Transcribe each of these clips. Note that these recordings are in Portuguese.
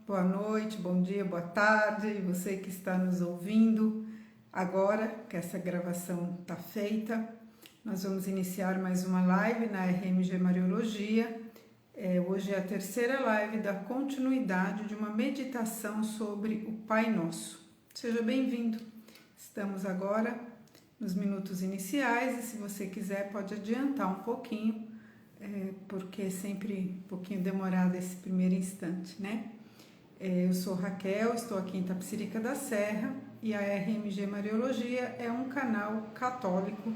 boa noite, bom dia, boa tarde, e você que está nos ouvindo agora, que essa gravação está feita. Nós vamos iniciar mais uma live na RMG Mariologia. Hoje é a terceira live da continuidade de uma meditação sobre o Pai Nosso. Seja bem-vindo. Estamos agora nos minutos iniciais e se você quiser pode adiantar um pouquinho, porque é sempre um pouquinho demorado esse primeiro instante, né? Eu sou Raquel, estou aqui em Tapicirica da Serra e a RMG Mariologia é um canal católico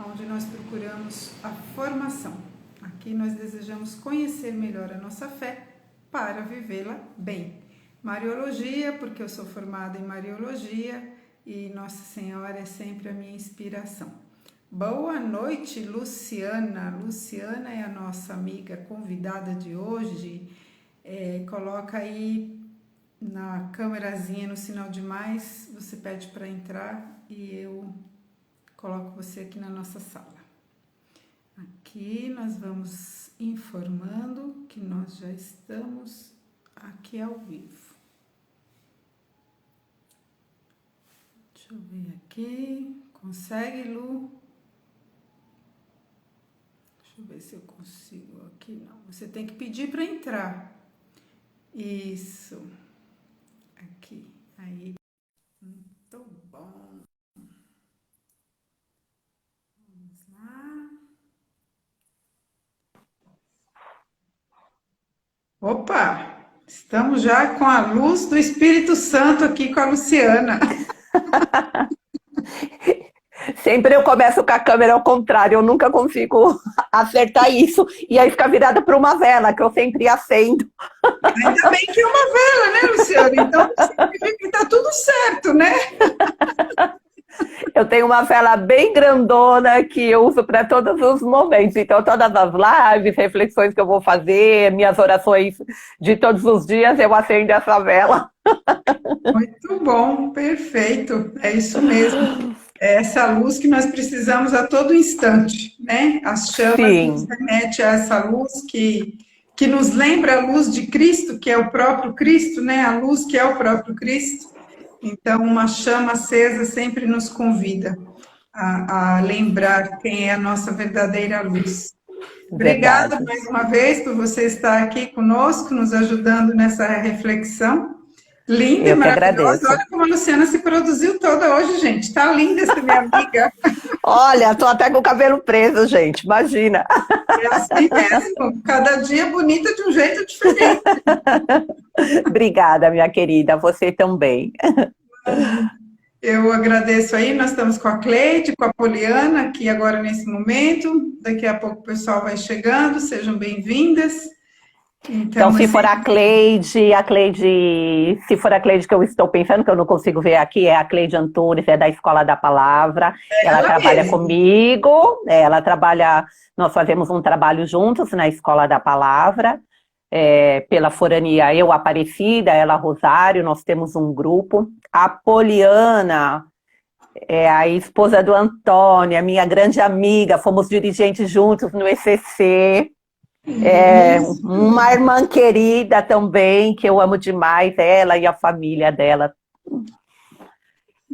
onde nós procuramos a formação. Aqui nós desejamos conhecer melhor a nossa fé para vivê-la bem. Mariologia, porque eu sou formada em Mariologia e Nossa Senhora é sempre a minha inspiração. Boa noite, Luciana. Luciana é a nossa amiga convidada de hoje. Coloca aí na câmerazinha, no sinal de mais, você pede para entrar e eu coloco você aqui na nossa sala. Aqui nós vamos informando que nós já estamos aqui ao vivo. Deixa eu ver aqui. Consegue, Lu? Deixa eu ver se eu consigo aqui. Não, você tem que pedir para entrar. Isso. Aqui. Aí. Muito bom. Vamos lá. Opa! Estamos já com a luz do Espírito Santo aqui com a Luciana. Sempre eu começo com a câmera ao contrário, eu nunca consigo acertar isso. E aí fica virada para uma vela, que eu sempre acendo. Ainda bem que é uma vela, né, Luciana? Então significa que está tudo certo, né? Eu tenho uma vela bem grandona que eu uso para todos os momentos. Então, todas as lives, reflexões que eu vou fazer, minhas orações de todos os dias, eu acendo essa vela. Muito bom, perfeito. É isso mesmo. É essa luz que nós precisamos a todo instante, né? As chamas nos remete a essa luz que nos lembra a luz de Cristo, que é o próprio Cristo, né? A luz que é o próprio Cristo. Então, uma chama acesa sempre nos convida a lembrar quem é a nossa verdadeira luz. Obrigada mais uma vez por você estar aqui conosco, nos ajudando nessa reflexão. Linda e maravilhosa. Olha como a Luciana se produziu toda hoje, gente. Tá linda essa minha amiga. Olha, tô até com o cabelo preso, gente. Imagina. É assim mesmo. Cada dia bonita de um jeito diferente. Obrigada, minha querida. Você também. Eu agradeço aí. Nós estamos com a Cleide, com a Poliana aqui agora nesse momento. Daqui a pouco o pessoal vai chegando. Sejam bem-vindas. Então, se for a Cleide, se for a Cleide que eu estou pensando, que eu não consigo ver aqui, é a Cleide Antunes, é da Escola da Palavra, ela trabalha comigo, nós fazemos um trabalho juntos na Escola da Palavra, pela Forania, eu Aparecida, ela Rosário, nós temos um grupo. A Poliana é a esposa do Antônio, a minha grande amiga, fomos dirigentes juntos no ECC. Uma irmã querida também, que eu amo demais, ela e a família dela.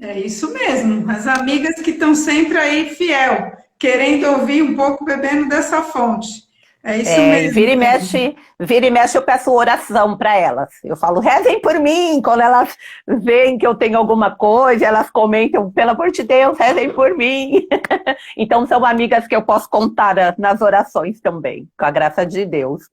É isso mesmo, as amigas que estão sempre aí fiel, querendo ouvir um pouco, bebendo dessa fonte. É isso mesmo. Vira e mexe eu peço oração para elas. Eu falo, rezem por mim. Quando elas veem que eu tenho alguma coisa, elas comentam, pelo amor de Deus, rezem por mim. Então são amigas que eu posso contar nas orações também, com a graça de Deus.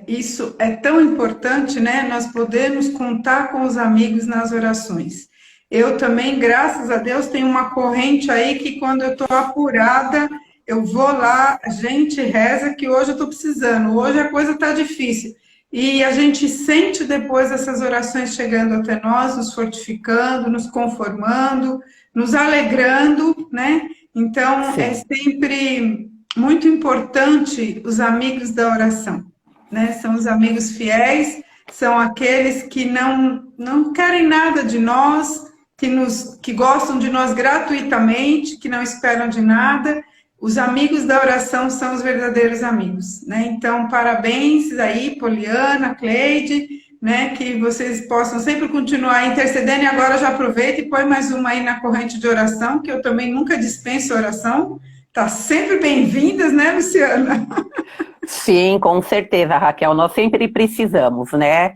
Isso é tão importante, né? Nós podemos contar com os amigos nas orações. Eu também, graças a Deus, tenho uma corrente aí que quando eu estou apurada, eu vou lá, a gente reza que hoje eu estou precisando, hoje a coisa está difícil. E a gente sente depois essas orações chegando até nós, nos fortificando, nos conformando, nos alegrando, né? Então, é sempre muito importante os amigos da oração, né? São os amigos fiéis, são aqueles que não querem nada de nós, que gostam de nós gratuitamente, que não esperam de nada. Os amigos da oração são os verdadeiros amigos, né? Então, parabéns aí, Poliana, Cleide, né? Que vocês possam sempre continuar intercedendo, e agora já aproveita e põe mais uma aí na corrente de oração, que eu também nunca dispenso oração. Tá sempre bem-vindas, né, Luciana? Sim, com certeza, Raquel. Nós sempre precisamos, né?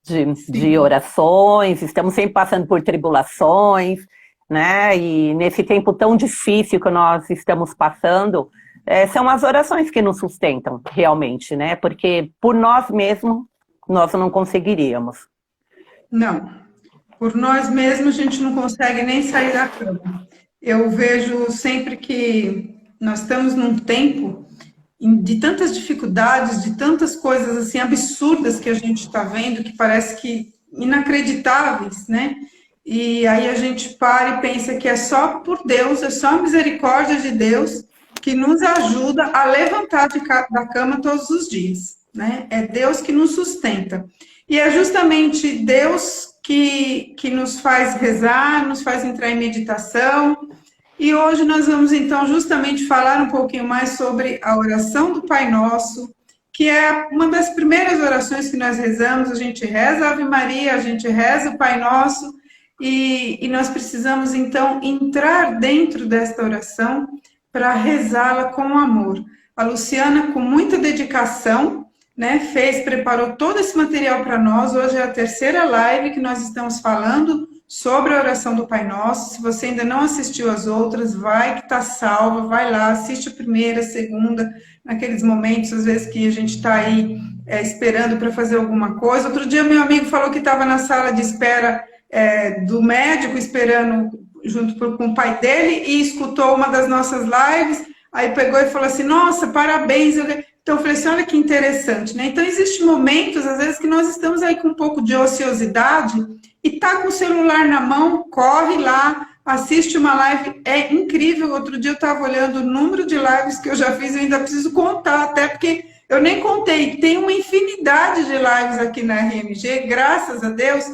De Sim. orações, estamos sempre passando por tribulações, né? E nesse tempo tão difícil que nós estamos passando, são as orações que nos sustentam, realmente, né? Porque por nós mesmos, nós não conseguiríamos. Não, por nós mesmos a gente não consegue nem sair da cama. Eu vejo sempre que nós estamos num tempo de tantas dificuldades, de tantas coisas assim absurdas que a gente está vendo, que parece que inacreditáveis, né? E aí a gente para e pensa que é só por Deus, é só a misericórdia de Deus que nos ajuda a levantar da cama todos os dias, né? É Deus que nos sustenta. E é justamente Deus que nos faz rezar, nos faz entrar em meditação, e hoje nós vamos então justamente falar um pouquinho mais sobre a oração do Pai Nosso, que é uma das primeiras orações que nós rezamos. A gente reza a Ave Maria, a gente reza o Pai Nosso, e nós precisamos então entrar dentro desta oração para rezá-la com amor. A Luciana, com muita dedicação, né, preparou todo esse material para nós. Hoje é a terceira live que nós estamos falando sobre a oração do Pai Nosso. Se você ainda não assistiu as outras, vai que está salva, vai lá, assiste a primeira, a segunda, naqueles momentos, às vezes, que a gente está aí esperando para fazer alguma coisa. Outro dia, meu amigo falou que estava na sala de espera do médico, esperando junto com o pai dele, e escutou uma das nossas lives, aí pegou e falou assim, nossa, parabéns. Então, eu falei assim, olha que interessante, né? Então, existem momentos, às vezes, que nós estamos aí com um pouco de ociosidade, e tá com o celular na mão, corre lá, assiste uma live, é incrível. Outro dia eu estava olhando o número de lives que eu já fiz, eu ainda preciso contar, até porque eu nem contei. Tem uma infinidade de lives aqui na RMG, graças a Deus,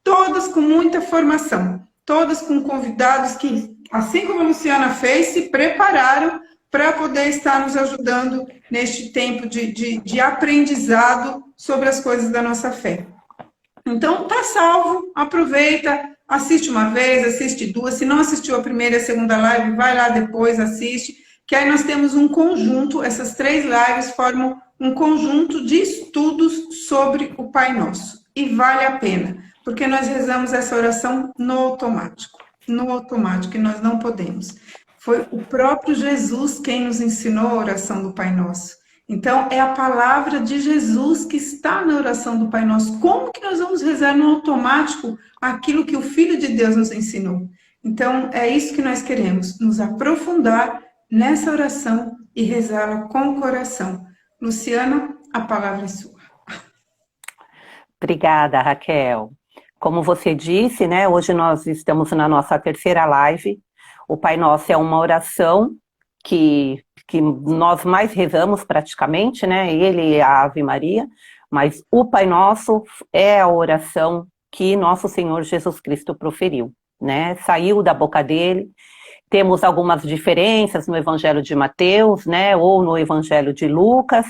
todas com muita formação, todas com convidados que, assim como a Luciana fez, se prepararam para poder estar nos ajudando neste tempo de aprendizado sobre as coisas da nossa fé. Então, tá salvo, aproveita, assiste uma vez, assiste duas. Se não assistiu a primeira e a segunda live, vai lá depois, assiste, que aí nós temos um conjunto, essas 3 lives formam um conjunto de estudos sobre o Pai Nosso. E vale a pena, porque nós rezamos essa oração no automático, e nós não podemos. Foi o próprio Jesus quem nos ensinou a oração do Pai Nosso. Então, é a palavra de Jesus que está na oração do Pai Nosso. Como que nós vamos rezar no automático aquilo que o Filho de Deus nos ensinou? Então, é isso que nós queremos, nos aprofundar nessa oração e rezá-la com o coração. Luciana, a palavra é sua. Obrigada, Raquel. Como você disse, né, hoje nós estamos na nossa terceira live. O Pai Nosso é uma oração que nós mais rezamos praticamente, né? Ele e a Ave Maria, mas o Pai Nosso é a oração que nosso Senhor Jesus Cristo proferiu, né? Saiu da boca dele. Temos algumas diferenças no Evangelho de Mateus, né? Ou no Evangelho de Lucas,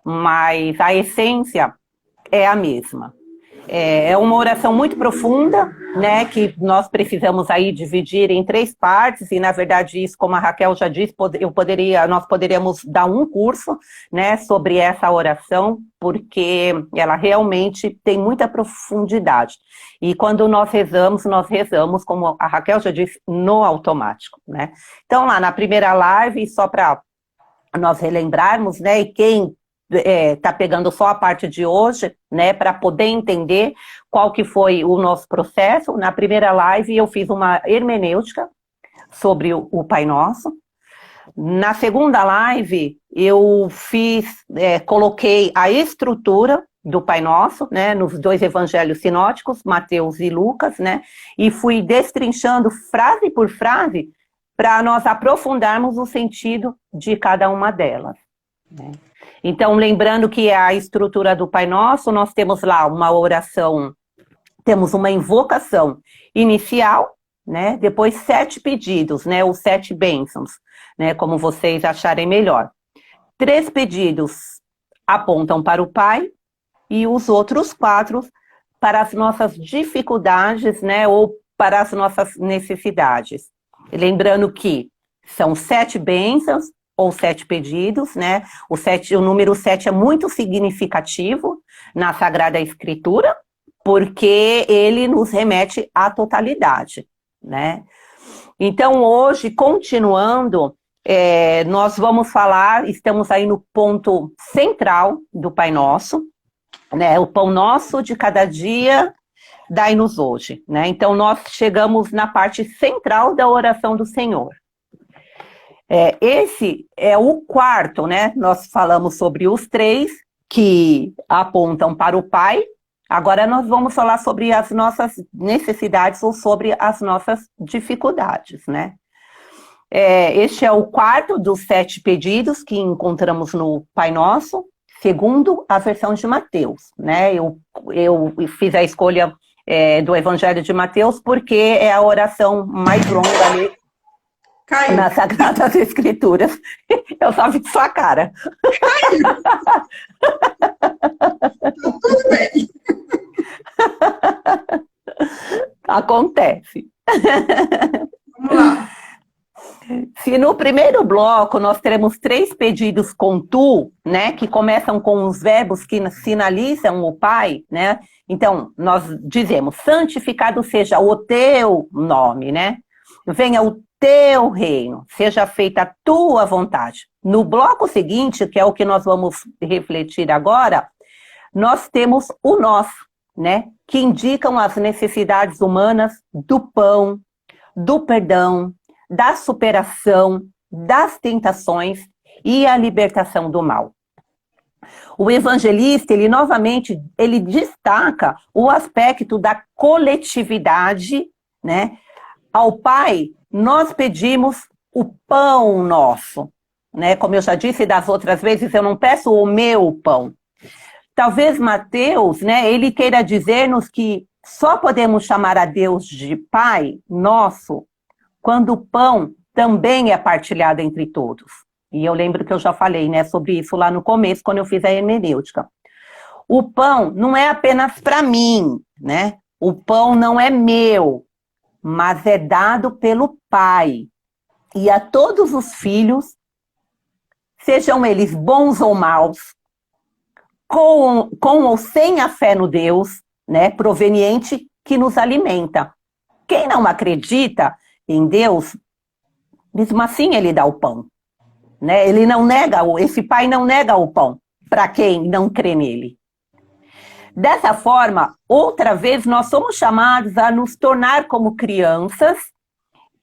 mas a essência é a mesma. É uma oração muito profunda, né, que nós precisamos aí dividir em 3 partes, e na verdade isso, como a Raquel já disse, nós poderíamos dar um curso, né, sobre essa oração, porque ela realmente tem muita profundidade. E quando nós rezamos, como a Raquel já disse, no automático, né. Então lá na primeira live, só para nós relembrarmos, né, e quem tá pegando só a parte de hoje, né, para poder entender qual que foi o nosso processo. Na primeira live eu fiz uma hermenêutica sobre o Pai Nosso. Na segunda live eu coloquei a estrutura do Pai Nosso, né, nos 2 evangelhos sinóticos, Mateus e Lucas, né, e fui destrinchando frase por frase para nós aprofundarmos o sentido de cada uma delas, né. Então, lembrando que a estrutura do Pai Nosso, nós temos lá uma oração, temos uma invocação inicial, né? Depois 7 pedidos, né? Os 7 bênçãos, né? Como vocês acharem melhor. 3 pedidos apontam para o Pai e os outros 4 para as nossas dificuldades, né, ou para as nossas necessidades. Lembrando que são 7 bênçãos ou 7 pedidos, né? O número 7 é muito significativo na Sagrada Escritura, porque ele nos remete à totalidade, né? Então, hoje, continuando, nós vamos falar, estamos aí no ponto central do Pai Nosso, né? O pão nosso de cada dia, dai-nos hoje, né? Então, nós chegamos na parte central da oração do Senhor. Esse é o quarto, né? Nós falamos sobre os 3 que apontam para o Pai. Agora nós vamos falar sobre as nossas necessidades ou sobre as nossas dificuldades, né? Este é o quarto dos 7 pedidos que encontramos no Pai Nosso, segundo a versão de Mateus, né? Eu fiz a escolha do Evangelho de Mateus porque é a oração mais longa ali nas Sagradas Escrituras. Eu só vi sua cara. Tudo bem. Acontece. Vamos lá. Se no primeiro bloco nós teremos 3 pedidos com tu, né, que começam com os verbos que sinalizam o Pai, né? Então, nós dizemos, santificado seja o teu nome, né? Venha o teu reino, seja feita a tua vontade. No bloco seguinte, que é o que nós vamos refletir agora, nós temos o nós, né? Que indicam as necessidades humanas do pão, do perdão, da superação, das tentações e a libertação do mal. O evangelista, ele destaca o aspecto da coletividade, né? Ao Pai, nós pedimos o pão nosso, né? Como eu já disse das outras vezes, eu não peço o meu pão. Talvez Mateus, né, ele queira dizer-nos que só podemos chamar a Deus de Pai nosso quando o pão também é partilhado entre todos. E eu lembro que eu já falei, né, sobre isso lá no começo, quando eu fiz a hermenêutica. O pão não é apenas para mim, né? O pão não é meu, mas é dado pelo Pai. E a todos os filhos, sejam eles bons ou maus, com ou sem a fé no Deus, né, proveniente que nos alimenta. Quem não acredita em Deus, mesmo assim ele dá o pão, né? Ele não nega, esse Pai não nega o pão para quem não crê nele. Dessa forma, outra vez, nós somos chamados a nos tornar como crianças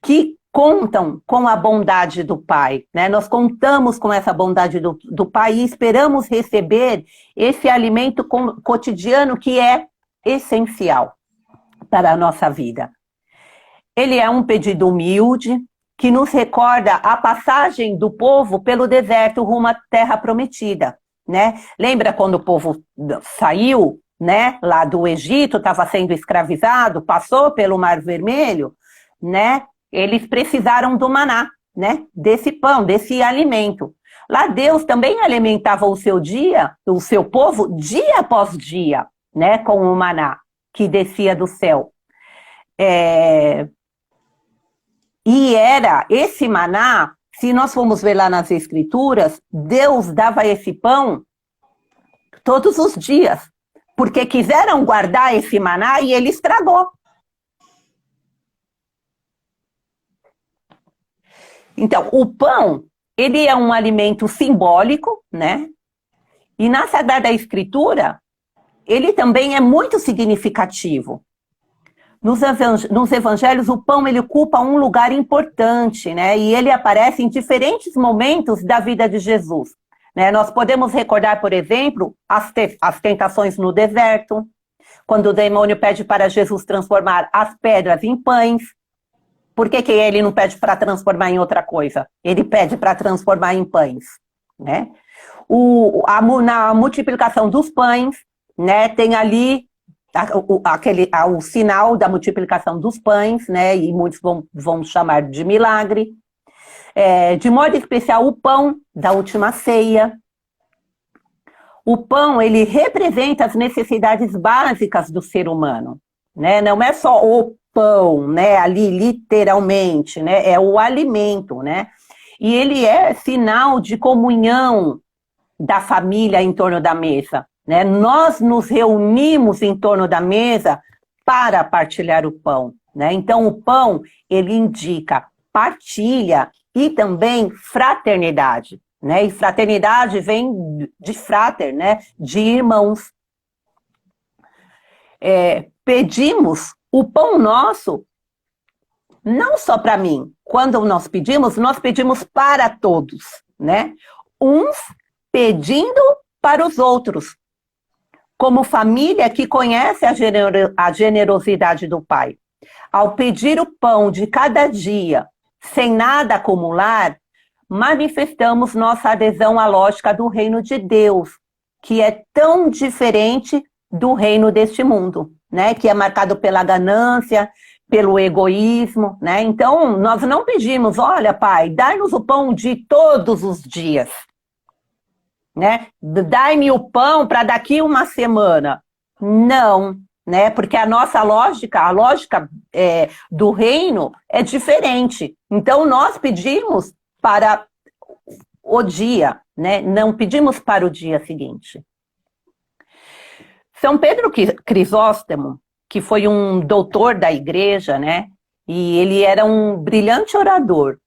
que contam com a bondade do Pai, né? Nós contamos com essa bondade do Pai e esperamos receber esse alimento cotidiano que é essencial para a nossa vida. Ele é um pedido humilde que nos recorda a passagem do povo pelo deserto rumo à terra prometida, né? Lembra quando o povo saiu, né, lá do Egito, estava sendo escravizado, passou pelo Mar Vermelho, né? Eles precisaram do maná, né? Desse pão, desse alimento. Lá Deus também alimentava o seu povo, dia após dia, né? Com o maná que descia do céu. E era esse maná, se nós formos ver lá nas Escrituras, Deus dava esse pão todos os dias, porque quiseram guardar esse maná e ele estragou. Então, o pão, ele é um alimento simbólico, né? E na Sagrada Escritura, ele também é muito significativo. Nos evangelhos, o pão, ele ocupa um lugar importante, né? E ele aparece em diferentes momentos da vida de Jesus, né? Nós podemos recordar, por exemplo, as tentações no deserto, quando o demônio pede para Jesus transformar as pedras em pães. Por que ele não pede para transformar em outra coisa? Ele pede para transformar em pães, né? Na multiplicação dos pães, né, tem ali o sinal da multiplicação dos pães, né, e muitos vão chamar de milagre. De modo especial, o pão da última ceia. O pão, ele representa as necessidades básicas do ser humano, né? Não é só o pão, né? Ali, literalmente, né? É o alimento, né? E ele é sinal de comunhão da família em torno da mesa, né? Nós nos reunimos em torno da mesa para partilhar o pão, né? Então, o pão, ele indica partilha e também fraternidade, né? E fraternidade vem de frater, né? De irmãos. Pedimos o pão nosso, não só para mim. Quando nós pedimos para todos, né? Uns pedindo para os outros, como família que conhece a generosidade do Pai. Ao pedir o pão de cada dia, sem nada acumular, manifestamos nossa adesão à lógica do reino de Deus, que é tão diferente do reino deste mundo, né? Que é marcado pela ganância, pelo egoísmo, né? Então, nós não pedimos, olha, Pai, dai-nos o pão de todos os dias, né? Dai-me o pão para daqui uma semana. Não, né? Porque a nossa lógica, a lógica do reino é diferente. Então, nós pedimos para o dia, né? Não pedimos para o dia seguinte. São Pedro Crisóstomo, que foi um doutor da igreja, né? E ele era um brilhante orador.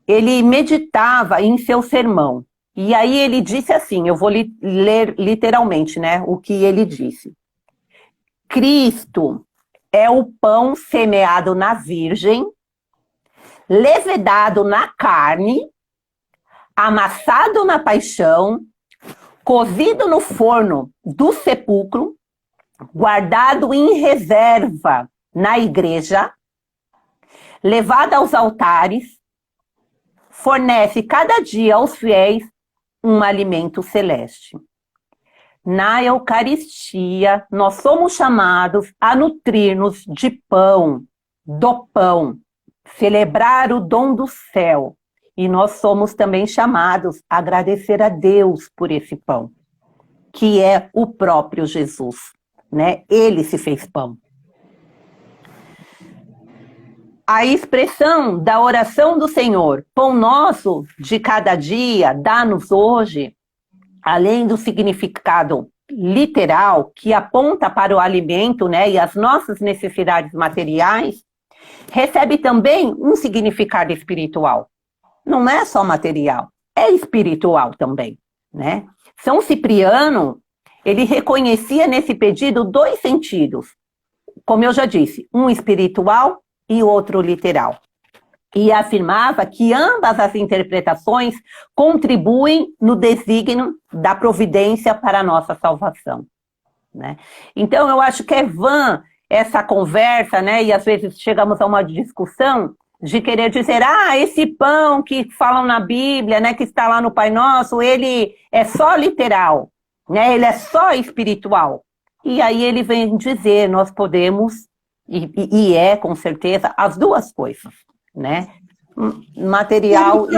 Ele meditava em seu sermão. E aí ele disse assim, eu vou ler literalmente, né? O que ele disse. Cristo é o pão semeado na virgem, levedado na carne, amassado na paixão, cozido no forno do sepulcro, guardado em reserva na igreja, levado aos altares, fornece cada dia aos fiéis um alimento celeste. Na Eucaristia, nós somos chamados a nutrir-nos de pão, do pão, celebrar o dom do céu. E nós somos também chamados a agradecer a Deus por esse pão, que é o próprio Jesus, né? Ele se fez pão. A expressão da oração do Senhor, pão nosso de cada dia, dá-nos hoje, além do significado literal, que aponta para o alimento, né, e as nossas necessidades materiais, recebe também um significado espiritual. Não é só material, é espiritual também, né? São Cipriano, ele reconhecia nesse pedido dois sentidos, como eu já disse, um espiritual e outro literal. E afirmava que ambas as interpretações contribuem no desígnio da providência para a nossa salvação, né? Então, eu acho que é vã essa conversa, né? E às vezes chegamos a uma discussão de querer dizer, esse pão que falam na Bíblia, né, que está lá no Pai Nosso, ele é só literal, né? Ele é só espiritual. E aí ele vem dizer, nós podemos, e é com certeza, as duas coisas, né? Material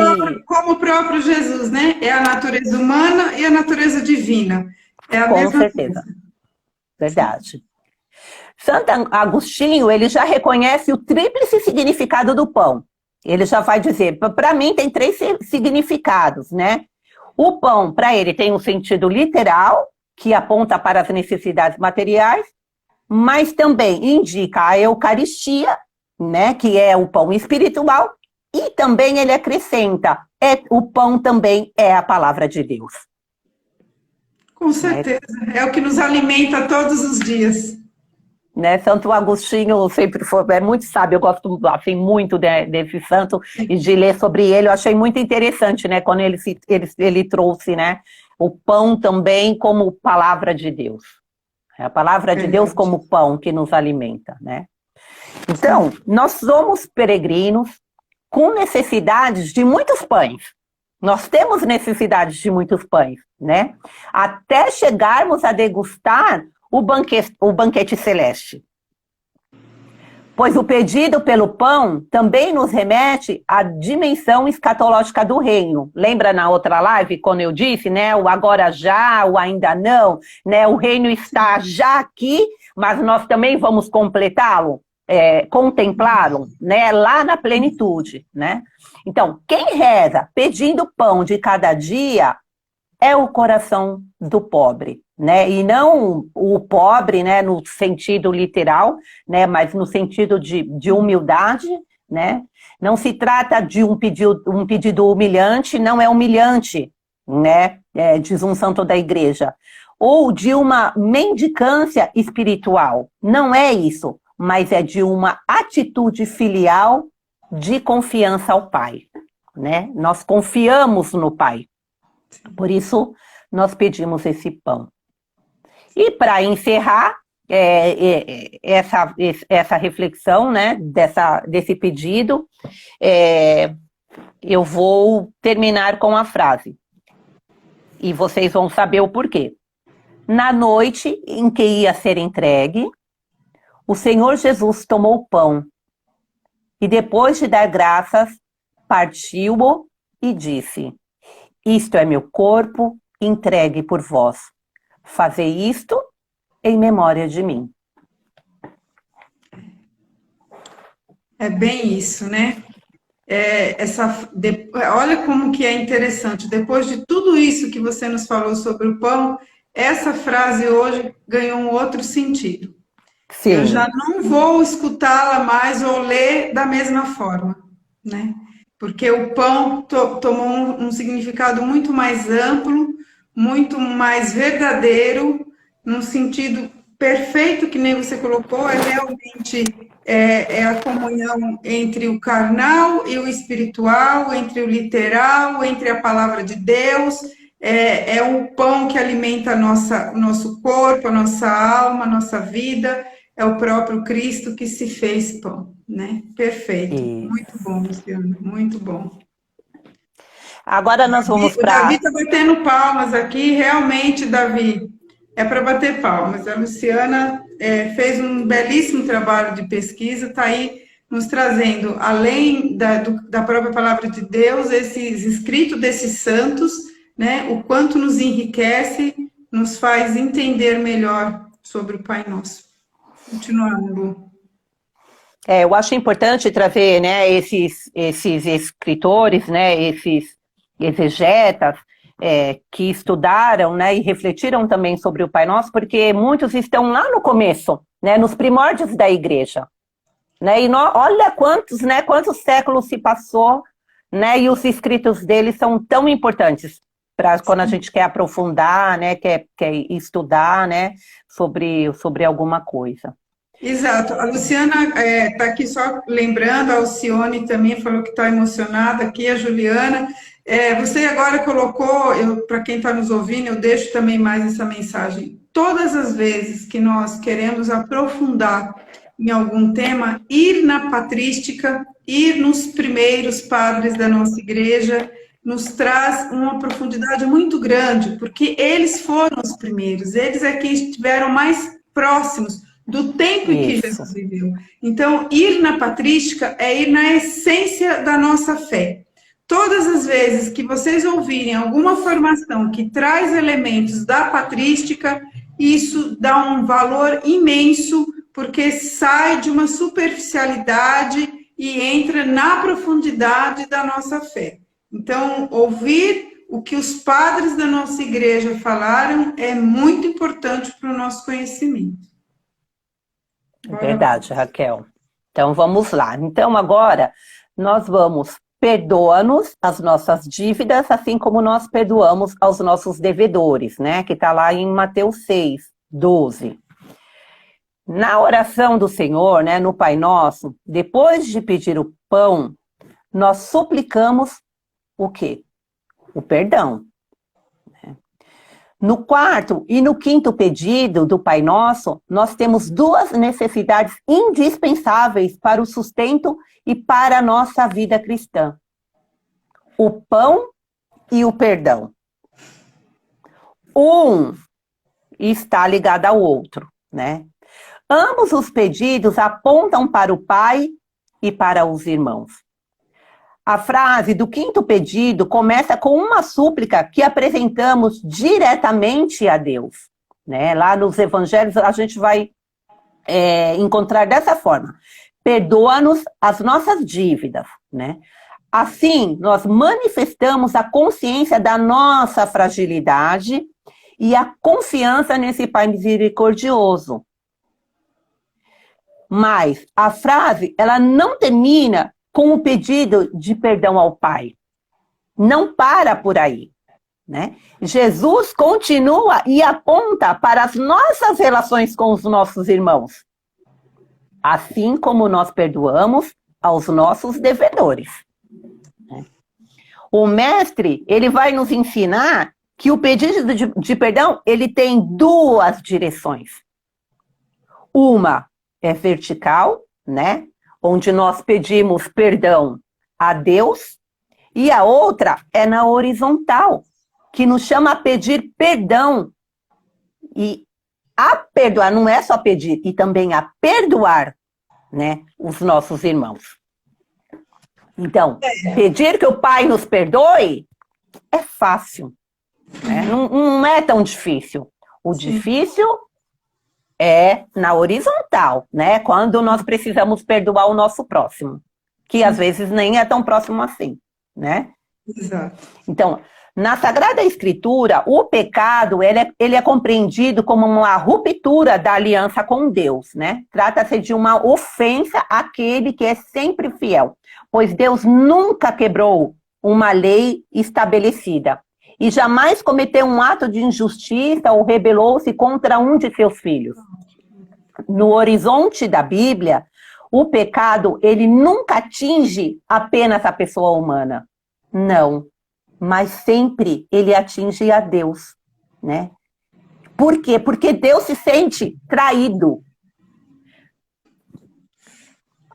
como o próprio Jesus, né? É a natureza humana e a natureza divina. É a mesma certeza. coisa. Verdade. Santo Agostinho, ele já reconhece o tríplice significado do pão. Ele já vai dizer, para mim tem 3 significados, né? O pão, para ele, tem um sentido literal, que aponta para as necessidades materiais, mas também indica a Eucaristia, né, que é o pão espiritual, e também ele acrescenta, o pão também é a palavra de Deus. Com certeza, é o que nos alimenta todos os dias. Né, Santo Agostinho sempre foi muito sábio, eu gosto assim, muito desse santo e de ler sobre ele, eu achei muito interessante, né, quando ele trouxe, né, o pão também como palavra de Deus. É a palavra de Deus como pão que nos alimenta, né? Então, nós somos peregrinos com necessidades de muitos pães. Nós temos necessidades de muitos pães, né? Até chegarmos a degustar o banquete celeste. Pois o pedido pelo pão também nos remete à dimensão escatológica do reino. Lembra na outra live, quando eu disse, né, o agora já, o ainda não, né, o reino está já aqui, mas nós também vamos completá-lo, contemplá-lo, né, lá na plenitude, né? Então, quem reza pedindo pão de cada dia é o coração do pobre, né? E não o pobre, né, no sentido literal, né, mas no sentido de humildade, né? Não se trata de um pedido humilhante, não é humilhante, né? Diz um santo da igreja. Ou de uma mendicância espiritual. Não é isso, mas é de uma atitude filial de confiança ao Pai, né? Nós confiamos no Pai. Por isso, nós pedimos esse pão. E para encerrar essa reflexão, né, desse pedido, eu vou terminar com a frase. E vocês vão saber o porquê. Na noite em que ia ser entregue, o Senhor Jesus tomou o pão e, depois de dar graças, partiu-o e disse: isto é meu corpo entregue por vós. Fazei isto em memória de mim. É bem isso, né? Olha como que é interessante. Depois de tudo isso que você nos falou sobre o pão, essa frase hoje ganhou um outro sentido. Sim. Eu já não vou escutá-la mais ou ler da mesma forma, né? Porque o pão tomou um significado muito mais amplo, muito mais verdadeiro, num sentido perfeito, que nem você colocou, realmente a comunhão entre o carnal e o espiritual, entre o literal, entre a palavra de Deus, é o pão que alimenta o nosso corpo, a nossa alma, a nossa vida, é o próprio Cristo que se fez pão, né? Perfeito. Isso. Muito bom, Luciana, muito bom. Agora nós vamos para... O Davi está batendo palmas aqui, realmente, Davi, é para bater palmas. A Luciana fez um belíssimo trabalho de pesquisa, está aí nos trazendo, além da própria palavra de Deus, esses escritos desses santos, né? O quanto nos enriquece, nos faz entender melhor sobre o Pai Nosso. Continuando, Lu. Eu acho importante trazer, né, esses escritores, né, esses exegetas que estudaram, né, e refletiram também sobre o Pai Nosso, porque muitos estão lá no começo, né, nos primórdios da igreja. Né, e olha quantos séculos se passou, né, e os escritos deles são tão importantes para quando a gente quer aprofundar, né, quer estudar, né, sobre alguma coisa. Exato. A Luciana está aqui só lembrando, a Alcione também falou que está emocionada aqui, a Juliana. Você agora colocou, para quem está nos ouvindo, eu deixo também mais essa mensagem. Todas as vezes que nós queremos aprofundar em algum tema, ir na patrística, ir nos primeiros padres da nossa igreja, nos traz uma profundidade muito grande, porque eles foram os primeiros, eles é que estiveram mais próximos do tempo em que Jesus viveu. Então, ir na patrística é ir na essência da nossa fé. Todas as vezes que vocês ouvirem alguma formação que traz elementos da patrística, isso dá um valor imenso, porque sai de uma superficialidade e entra na profundidade da nossa fé. Então, ouvir o que os padres da nossa igreja falaram é muito importante para o nosso conhecimento. Verdade, Raquel. Então, vamos lá. Então, agora, nós vamos... Perdoa-nos as nossas dívidas, assim como nós perdoamos aos nossos devedores, né? Que está lá em Mateus 6, 12. Na oração do Senhor, né, no Pai Nosso, depois de pedir o pão, nós suplicamos o quê? O perdão. No quarto e no quinto pedido do Pai Nosso, nós temos duas necessidades indispensáveis para o sustento e para a nossa vida cristã. O pão e o perdão. Um está ligado ao outro, né? Ambos os pedidos apontam para o pai e para os irmãos. A frase do quinto pedido começa com uma súplica que apresentamos diretamente a Deus, né? Lá nos evangelhos a gente vai encontrar dessa forma: perdoa-nos as nossas dívidas, né? Assim, nós manifestamos a consciência da nossa fragilidade e a confiança nesse Pai misericordioso. Mas a frase, ela não termina com o pedido de perdão ao Pai. Não para por aí, né? Jesus continua e aponta para as nossas relações com os nossos irmãos, assim como nós perdoamos aos nossos devedores. O mestre, ele vai nos ensinar que o pedido de perdão, ele tem duas direções. Uma é vertical, né? Onde nós pedimos perdão a Deus, e a outra é na horizontal, que nos chama a pedir perdão. E a perdoar, não é só pedir, e também a perdoar, né, os nossos irmãos. Então, pedir que o Pai nos perdoe é fácil, né? Não é tão difícil. O difícil é na horizontal, né? Quando nós precisamos perdoar o nosso próximo, que às vezes nem é tão próximo assim, né? Exato. Então, na Sagrada Escritura, o pecado, ele é compreendido como uma ruptura da aliança com Deus, né? Trata-se de uma ofensa àquele que é sempre fiel, pois Deus nunca quebrou uma lei estabelecida e jamais cometeu um ato de injustiça ou rebelou-se contra um de seus filhos. No horizonte da Bíblia, o pecado, ele nunca atinge apenas a pessoa humana. Não. Mas sempre ele atinge a Deus, né? Por quê? Porque Deus se sente traído.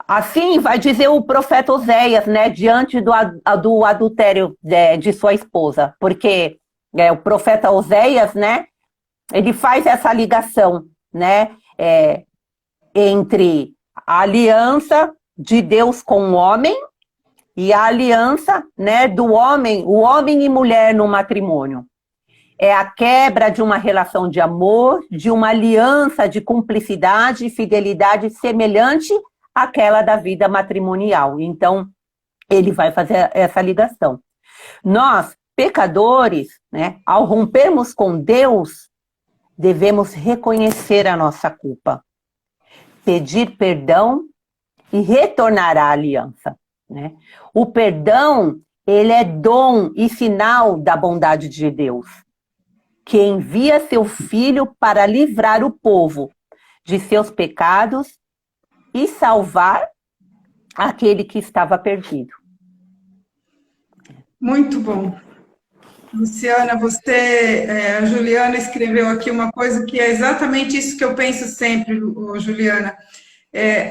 Assim vai dizer o profeta Oséias, né? Diante do adultério de sua esposa. Porque o profeta Oséias, né? Ele faz essa ligação, né? Entre a aliança de Deus com o homem e a aliança, né, do homem, o homem e mulher no matrimônio. É a quebra de uma relação de amor, de uma aliança de cumplicidade e fidelidade semelhante àquela da vida matrimonial. Então, ele vai fazer essa ligação. Nós, pecadores, né, ao rompermos com Deus, devemos reconhecer a nossa culpa, pedir perdão e retornar à aliança, né? O perdão, ele é dom e sinal da bondade de Deus, que envia seu Filho para livrar o povo de seus pecados e salvar aquele que estava perdido. Muito bom. Luciana, a Juliana escreveu aqui uma coisa que é exatamente isso que eu penso sempre, Juliana.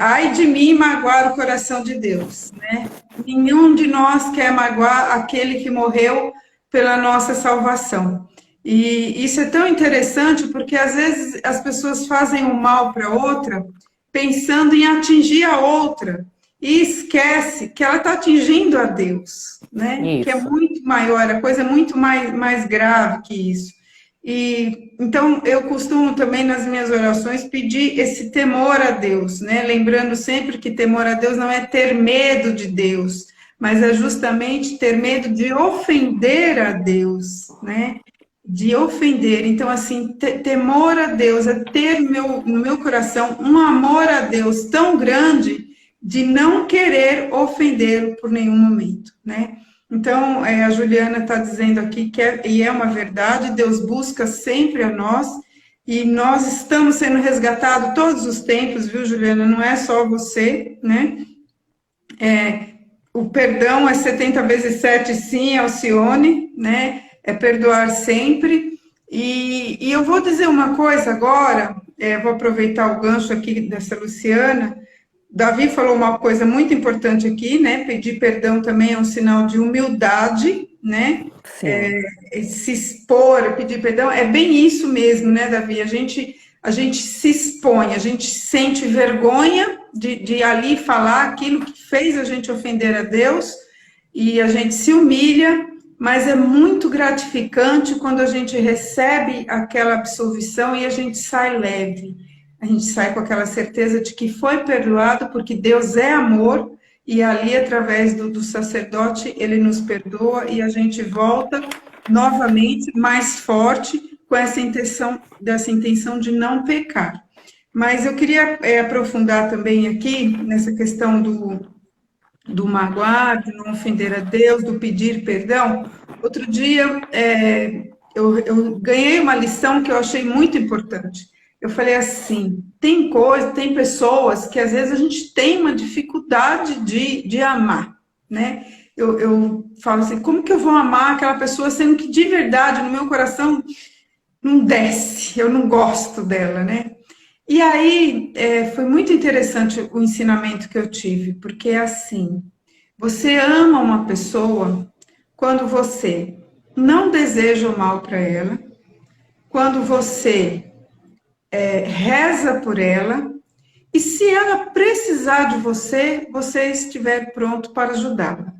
Ai de mim magoar o coração de Deus, né? Nenhum de nós quer magoar aquele que morreu pela nossa salvação. E isso é tão interessante porque às vezes as pessoas fazem o mal para outra pensando em atingir a outra e esquece que ela está atingindo a Deus, né? Isso. Que é muito maior, a coisa é muito mais grave que isso. E então eu costumo também nas minhas orações pedir esse temor a Deus, né? Lembrando sempre que temor a Deus não é ter medo de Deus, mas é justamente ter medo de ofender a Deus, né? De ofender. Então, assim, temor a Deus é ter no meu coração um amor a Deus tão grande de não querer ofendê-lo por nenhum momento, né? Então, a Juliana está dizendo aqui que e é uma verdade, Deus busca sempre a nós, e nós estamos sendo resgatados todos os tempos, viu, Juliana? Não é só você, né? O perdão é 70 vezes 7, sim, Alcione, né? É perdoar sempre. E eu vou dizer uma coisa agora, vou aproveitar o gancho aqui dessa Luciana. Davi falou uma coisa muito importante aqui, né? Pedir perdão também é um sinal de humildade, né? Se expor, pedir perdão, é bem isso mesmo, né, Davi? A gente, a gente se expõe, a gente sente vergonha de ali falar aquilo que fez a gente ofender a Deus, e a gente se humilha, mas é muito gratificante quando a gente recebe aquela absolvição e a gente sai leve. A gente sai com aquela certeza de que foi perdoado, porque Deus é amor, e ali, através do sacerdote, ele nos perdoa e a gente volta novamente mais forte com essa intenção de não pecar. Mas eu queria aprofundar também aqui nessa questão do magoar, de não ofender a Deus, do pedir perdão. Outro dia, eu ganhei uma lição que eu achei muito importante. Eu falei assim, tem pessoas que às vezes a gente tem uma dificuldade de amar, né? Eu falo assim, como que eu vou amar aquela pessoa sendo que de verdade no meu coração não desce, eu não gosto dela, né? E aí foi muito interessante o ensinamento que eu tive, porque é assim, você ama uma pessoa quando você não deseja o mal para ela, quando você reza por ela, e se ela precisar de você, você estiver pronto para ajudá-la.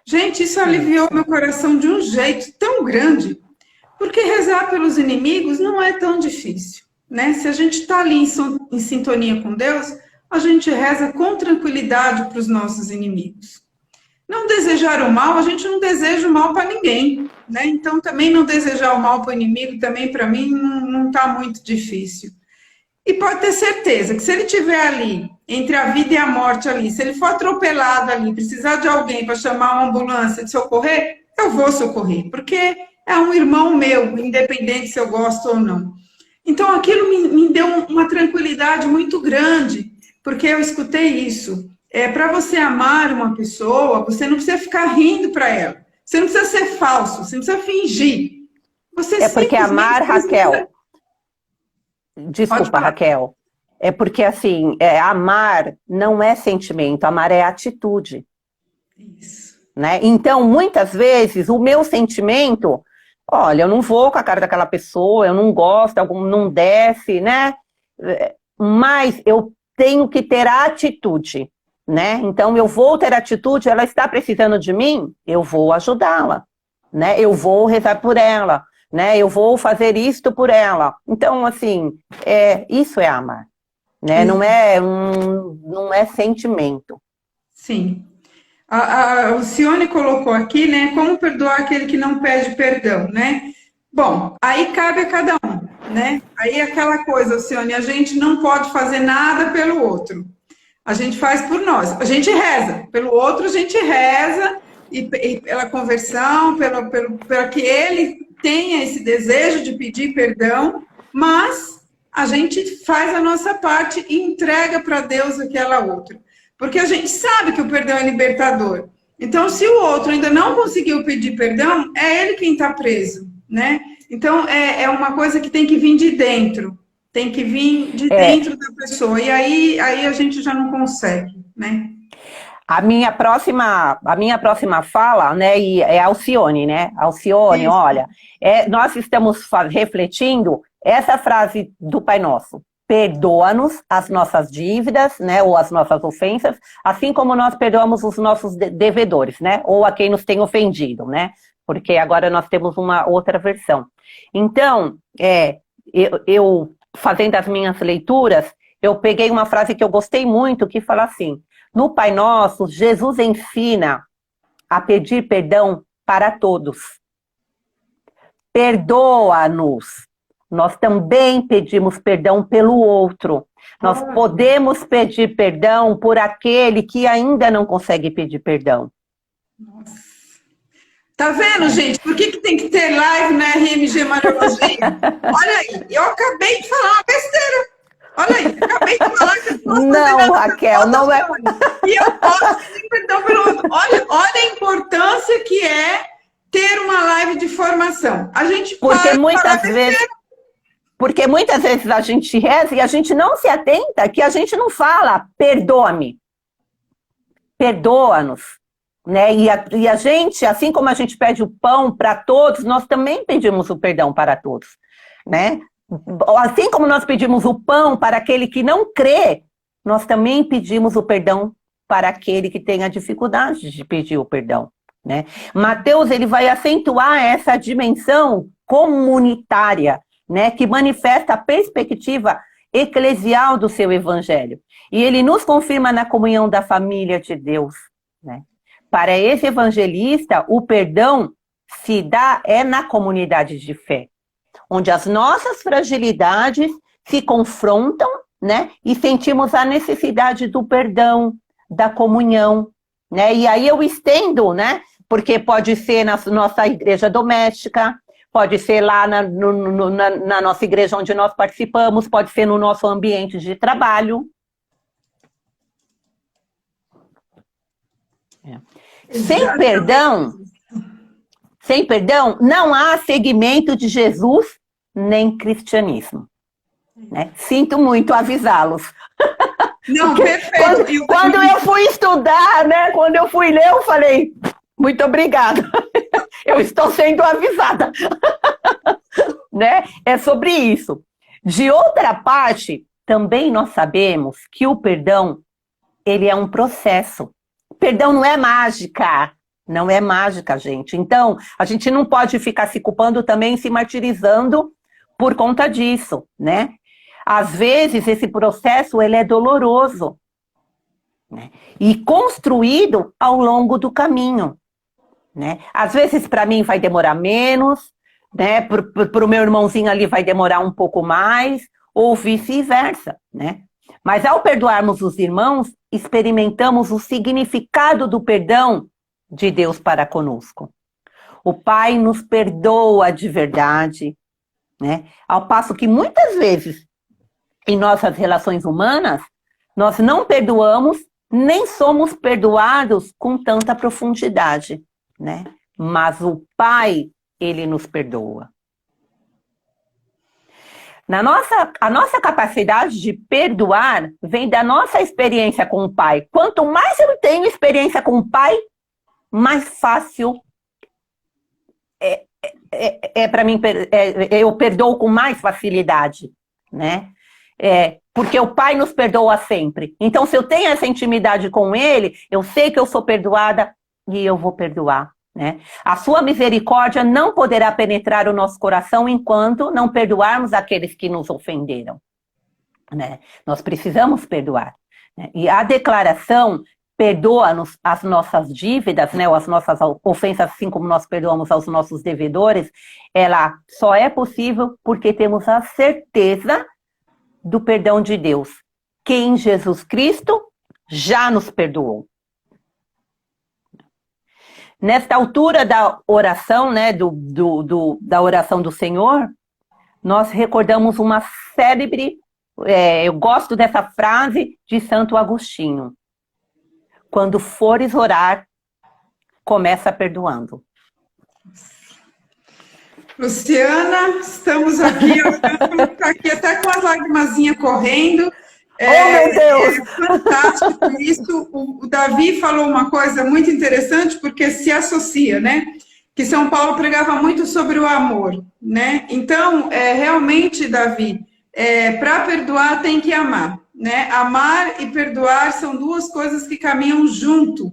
Gente, isso aliviou meu coração de um jeito tão grande, porque rezar pelos inimigos não é tão difícil, né? Se a gente está ali em sintonia com Deus, a gente reza com tranquilidade para os nossos inimigos. Não desejar o mal, a gente não deseja o mal para ninguém, né? Então, também não desejar o mal para o inimigo, também para mim, não está muito difícil. E pode ter certeza que se ele estiver ali, entre a vida e a morte ali, se ele for atropelado ali, precisar de alguém para chamar uma ambulância de socorrer, eu vou socorrer, porque é um irmão meu, independente se eu gosto ou não. Então, aquilo me deu uma tranquilidade muito grande, porque eu escutei isso. Para você amar uma pessoa, você não precisa ficar rindo para ela. Você não precisa ser falso, você não precisa fingir. Você porque amar, Raquel... Desculpa, Raquel. É porque, assim, amar não é sentimento, amar é atitude. Isso. Né? Então, muitas vezes, o meu sentimento... Olha, eu não vou com a cara daquela pessoa, eu não gosto, não desce, né? Mas eu tenho que ter atitude, né? Então, eu vou ter atitude, ela está precisando de mim, eu vou ajudá-la, né? Eu vou rezar por ela, né? Eu vou fazer isto por ela. Então, assim, isso é amar, né? Não é sentimento. Sim. A Alcione colocou aqui, né? Como perdoar aquele que não pede perdão, né? Bom, aí cabe a cada um, né? Aí aquela coisa, Alcione, a gente não pode fazer nada pelo outro. A gente faz por nós. A gente reza. Pelo outro, a gente reza, e pela conversão, para que ele tenha esse desejo de pedir perdão, mas a gente faz a nossa parte e entrega para Deus aquela outra. Porque a gente sabe que o perdão é libertador. Então, se o outro ainda não conseguiu pedir perdão, é ele quem está preso, né? Então, é uma coisa que tem que vir de dentro. Tem que vir de dentro da pessoa. E aí a gente já não consegue, né? A minha próxima fala, né, é a Alcione, né? Alcione, isso. Olha, nós estamos refletindo essa frase do Pai Nosso. Perdoa-nos as nossas dívidas, né, ou as nossas ofensas, assim como nós perdoamos os nossos devedores, né, ou a quem nos tem ofendido, né, porque agora nós temos uma outra versão. Então, eu fazendo as minhas leituras, eu peguei uma frase que eu gostei muito, que fala assim, no Pai Nosso, Jesus ensina a pedir perdão para todos. Perdoa-nos. Nós também pedimos perdão pelo outro. Nós podemos pedir perdão por aquele que ainda não consegue pedir perdão. Nossa. Tá vendo, gente? Por que tem que ter live na RMG Mariologia? Olha aí, eu acabei de falar uma besteira. Olha aí, eu acabei de falar que eu posso não, Raquel, não é. E eu posso pedir perdão pelo outro. Olha a importância que é ter uma live de formação. A gente Porque muitas vezes a gente reza e a gente não se atenta, que a gente não fala, perdoa-me, perdoa-nos, né? E a gente, assim como a gente pede o pão para todos, nós também pedimos o perdão para todos, né? Assim como nós pedimos o pão para aquele que não crê, nós também pedimos o perdão para aquele que tem a dificuldade de pedir o perdão, né? Mateus, ele vai acentuar essa dimensão comunitária, né, que manifesta a perspectiva eclesial do seu evangelho. E ele nos confirma na comunhão da família de Deus, né? Para esse evangelista, o perdão se dá na comunidade de fé, onde as nossas fragilidades se confrontam, né? E sentimos a necessidade do perdão, da comunhão, né? E aí eu estendo, né? Porque pode ser na nossa igreja doméstica, pode ser lá na nossa igreja onde nós participamos, pode ser no nosso ambiente de trabalho. Sem perdão, não há segmento de Jesus nem cristianismo, né? Sinto muito avisá-los. Não, perfeito. Quando eu fui estudar, né? Quando eu fui ler, eu falei, muito obrigada. Eu estou sendo avisada. Né? É sobre isso. De outra parte, também nós sabemos que o perdão, ele é um processo. O perdão não é mágica. Não é mágica, gente. Então, a gente não pode ficar se culpando também, se martirizando por conta disso, né? Às vezes, esse processo, ele é doloroso, né? E construído ao longo do caminho, né? Às vezes, para mim, vai demorar menos, né? Para o meu irmãozinho ali vai demorar um pouco mais, ou vice-versa, né? Mas ao perdoarmos os irmãos, experimentamos o significado do perdão de Deus para conosco. O Pai nos perdoa de verdade, né? Ao passo que muitas vezes, em nossas relações humanas, nós não perdoamos, nem somos perdoados com tanta profundidade, né? Mas o Pai, ele nos perdoa. A nossa capacidade de perdoar vem da nossa experiência com o Pai. Quanto mais eu tenho experiência com o Pai, mais fácil para mim, eu perdoo com mais facilidade, né? Porque o Pai nos perdoa sempre. Então, se eu tenho essa intimidade com Ele, eu sei que eu sou perdoada e eu vou perdoar, né? A sua misericórdia não poderá penetrar o nosso coração enquanto não perdoarmos aqueles que nos ofenderam, né? Nós precisamos perdoar, né? E a declaração perdoa-nos as nossas dívidas, né, ou as nossas ofensas, assim como nós perdoamos aos nossos devedores, ela só é possível porque temos a certeza do perdão de Deus, que em Jesus Cristo já nos perdoou. Nesta altura da oração, né, da oração do Senhor, nós recordamos uma célebre, eu gosto dessa frase de Santo Agostinho. Quando fores orar, começa perdoando. Luciana, estamos aqui, eu estou aqui até com as lagrimazinhas correndo. Meu Deus! É fantástico isso. O Davi falou uma coisa muito interessante, porque se associa, né? Que São Paulo pregava muito sobre o amor, né? Então, realmente, Davi, para perdoar tem que amar. Né? Amar e perdoar são duas coisas que caminham junto.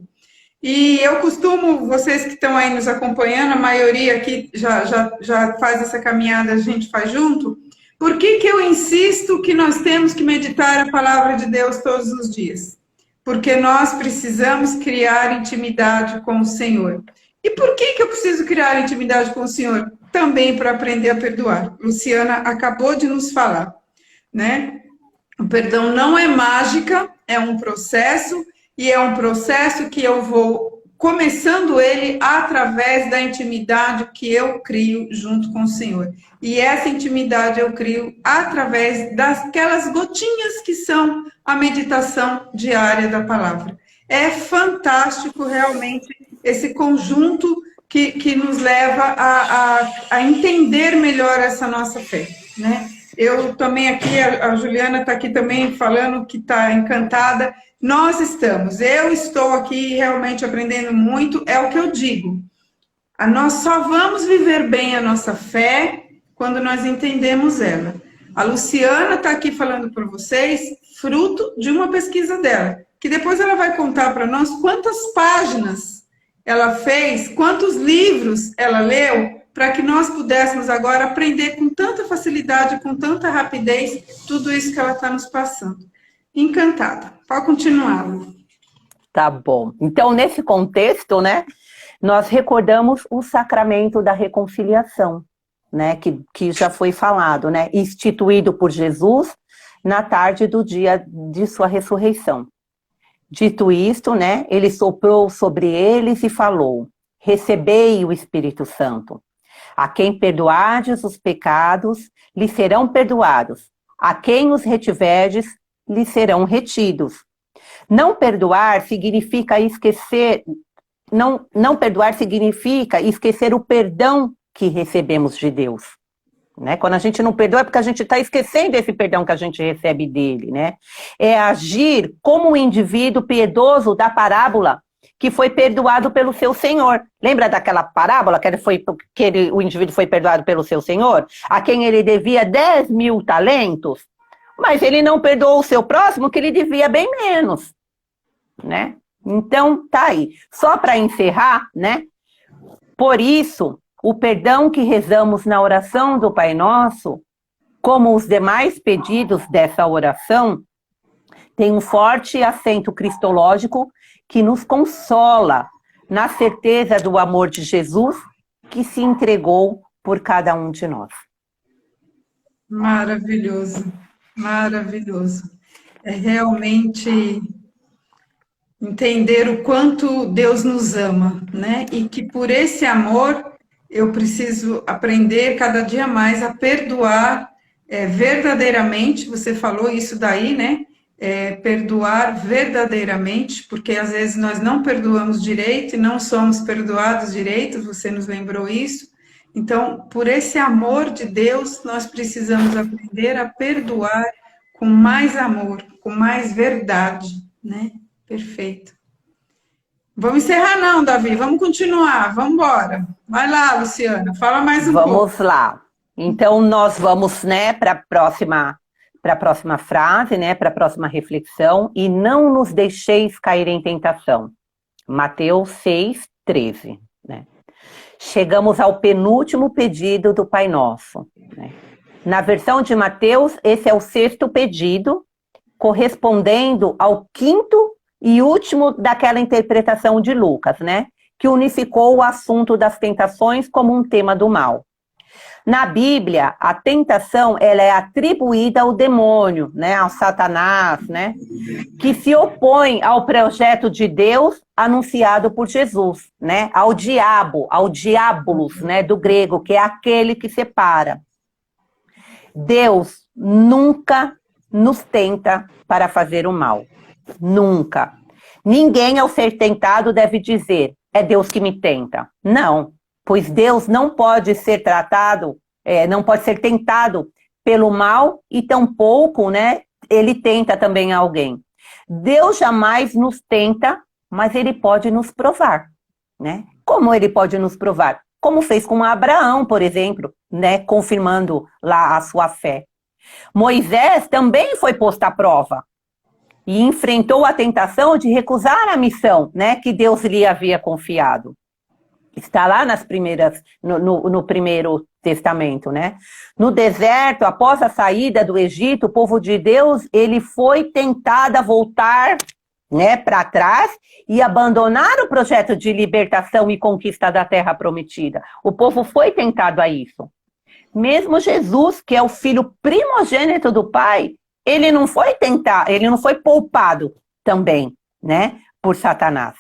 E eu costumo, vocês que estão aí nos acompanhando, a maioria aqui já faz essa caminhada, a gente faz junto. Por que eu insisto que nós temos que meditar a palavra de Deus todos os dias? Porque nós precisamos criar intimidade com o Senhor. E por que eu preciso criar intimidade com o Senhor? Também para aprender a perdoar. Luciana acabou de nos falar, né? O perdão não é mágica, é um processo, e é um processo que eu vou começando ele através da intimidade que eu crio junto com o Senhor. E essa intimidade eu crio através daquelas gotinhas que são a meditação diária da palavra. É fantástico realmente esse conjunto que nos leva a entender melhor essa nossa fé, né? Eu também aqui, a Juliana está aqui também falando que está encantada. Eu estou aqui realmente aprendendo muito, é o que eu digo. Nós só vamos viver bem a nossa fé quando nós entendemos ela. A Luciana está aqui falando para vocês, fruto de uma pesquisa dela, que depois ela vai contar para nós quantas páginas ela fez, quantos livros ela leu, para que nós pudéssemos agora aprender com tanta facilidade, com tanta rapidez, tudo isso que ela está nos passando. Encantada. Pode continuar, Lu. Tá bom. Então, nesse contexto, né, nós recordamos o sacramento da reconciliação, né, que já foi falado, né, instituído por Jesus na tarde do dia de sua ressurreição. Dito isto, né, ele soprou sobre eles e falou: recebei o Espírito Santo. A quem perdoardes os pecados, lhes serão perdoados. A quem os retiverdes, lhes serão retidos. Não perdoar significa esquecer, não perdoar significa esquecer o perdão que recebemos de Deus. Né? Quando a gente não perdoa é porque a gente está esquecendo esse perdão que a gente recebe dele. Né? É agir como o indivíduo piedoso da parábola que foi perdoado pelo seu Senhor. Lembra daquela parábola que o indivíduo foi perdoado pelo seu Senhor? A quem ele devia 10.000 talentos, mas ele não perdoou o seu próximo, que ele devia bem menos. Né? Então, tá aí. Só para encerrar, né? Por isso, o perdão que rezamos na oração do Pai Nosso, como os demais pedidos dessa oração, tem um forte acento cristológico que nos consola na certeza do amor de Jesus que se entregou por cada um de nós. Maravilhoso, maravilhoso. É realmente entender o quanto Deus nos ama, né? E que por esse amor eu preciso aprender cada dia mais a perdoar verdadeiramente. Você falou isso daí, né? Perdoar verdadeiramente, porque às vezes nós não perdoamos direito e não somos perdoados direito, você nos lembrou isso. Então, por esse amor de Deus, nós precisamos aprender a perdoar com mais amor, com mais verdade, né? Perfeito. Vamos encerrar não, Davi, vamos continuar, vamos embora. Vai lá, Luciana, fala mais um pouco. Vamos lá. Então, nós vamos, né, para a próxima frase, né, para a próxima reflexão. E não nos deixeis cair em tentação. Mateus 6:13. Né? Chegamos ao penúltimo pedido do Pai Nosso. Né? Na versão de Mateus, esse é o 6º pedido, correspondendo ao 5º e último daquela interpretação de Lucas, né? Que unificou o assunto das tentações como um tema do mal. Na Bíblia, a tentação ela é atribuída ao demônio, né, ao Satanás, né, que se opõe ao projeto de Deus anunciado por Jesus, né, ao diabo, ao diabolos, né, do grego, que é aquele que separa. Deus nunca nos tenta para fazer o mal. Nunca. Ninguém, ao ser tentado, deve dizer, é Deus que me tenta. Não. Pois Deus não pode ser tratado, não pode ser tentado pelo mal e tampouco, né, ele tenta também alguém. Deus jamais nos tenta, mas ele pode nos provar, né? Como ele pode nos provar? Como fez com Abraão, por exemplo, né, confirmando lá a sua fé. Moisés também foi posto à prova e enfrentou a tentação de recusar a missão, né, que Deus lhe havia confiado. Está lá no primeiro testamento, né? No deserto, após a saída do Egito, o povo de Deus, ele foi tentado a voltar, né, para trás e abandonar o projeto de libertação e conquista da terra prometida. O povo foi tentado a isso. Mesmo Jesus, que é o filho primogênito do Pai, ele não foi tentado, ele não foi poupado também, né, por Satanás.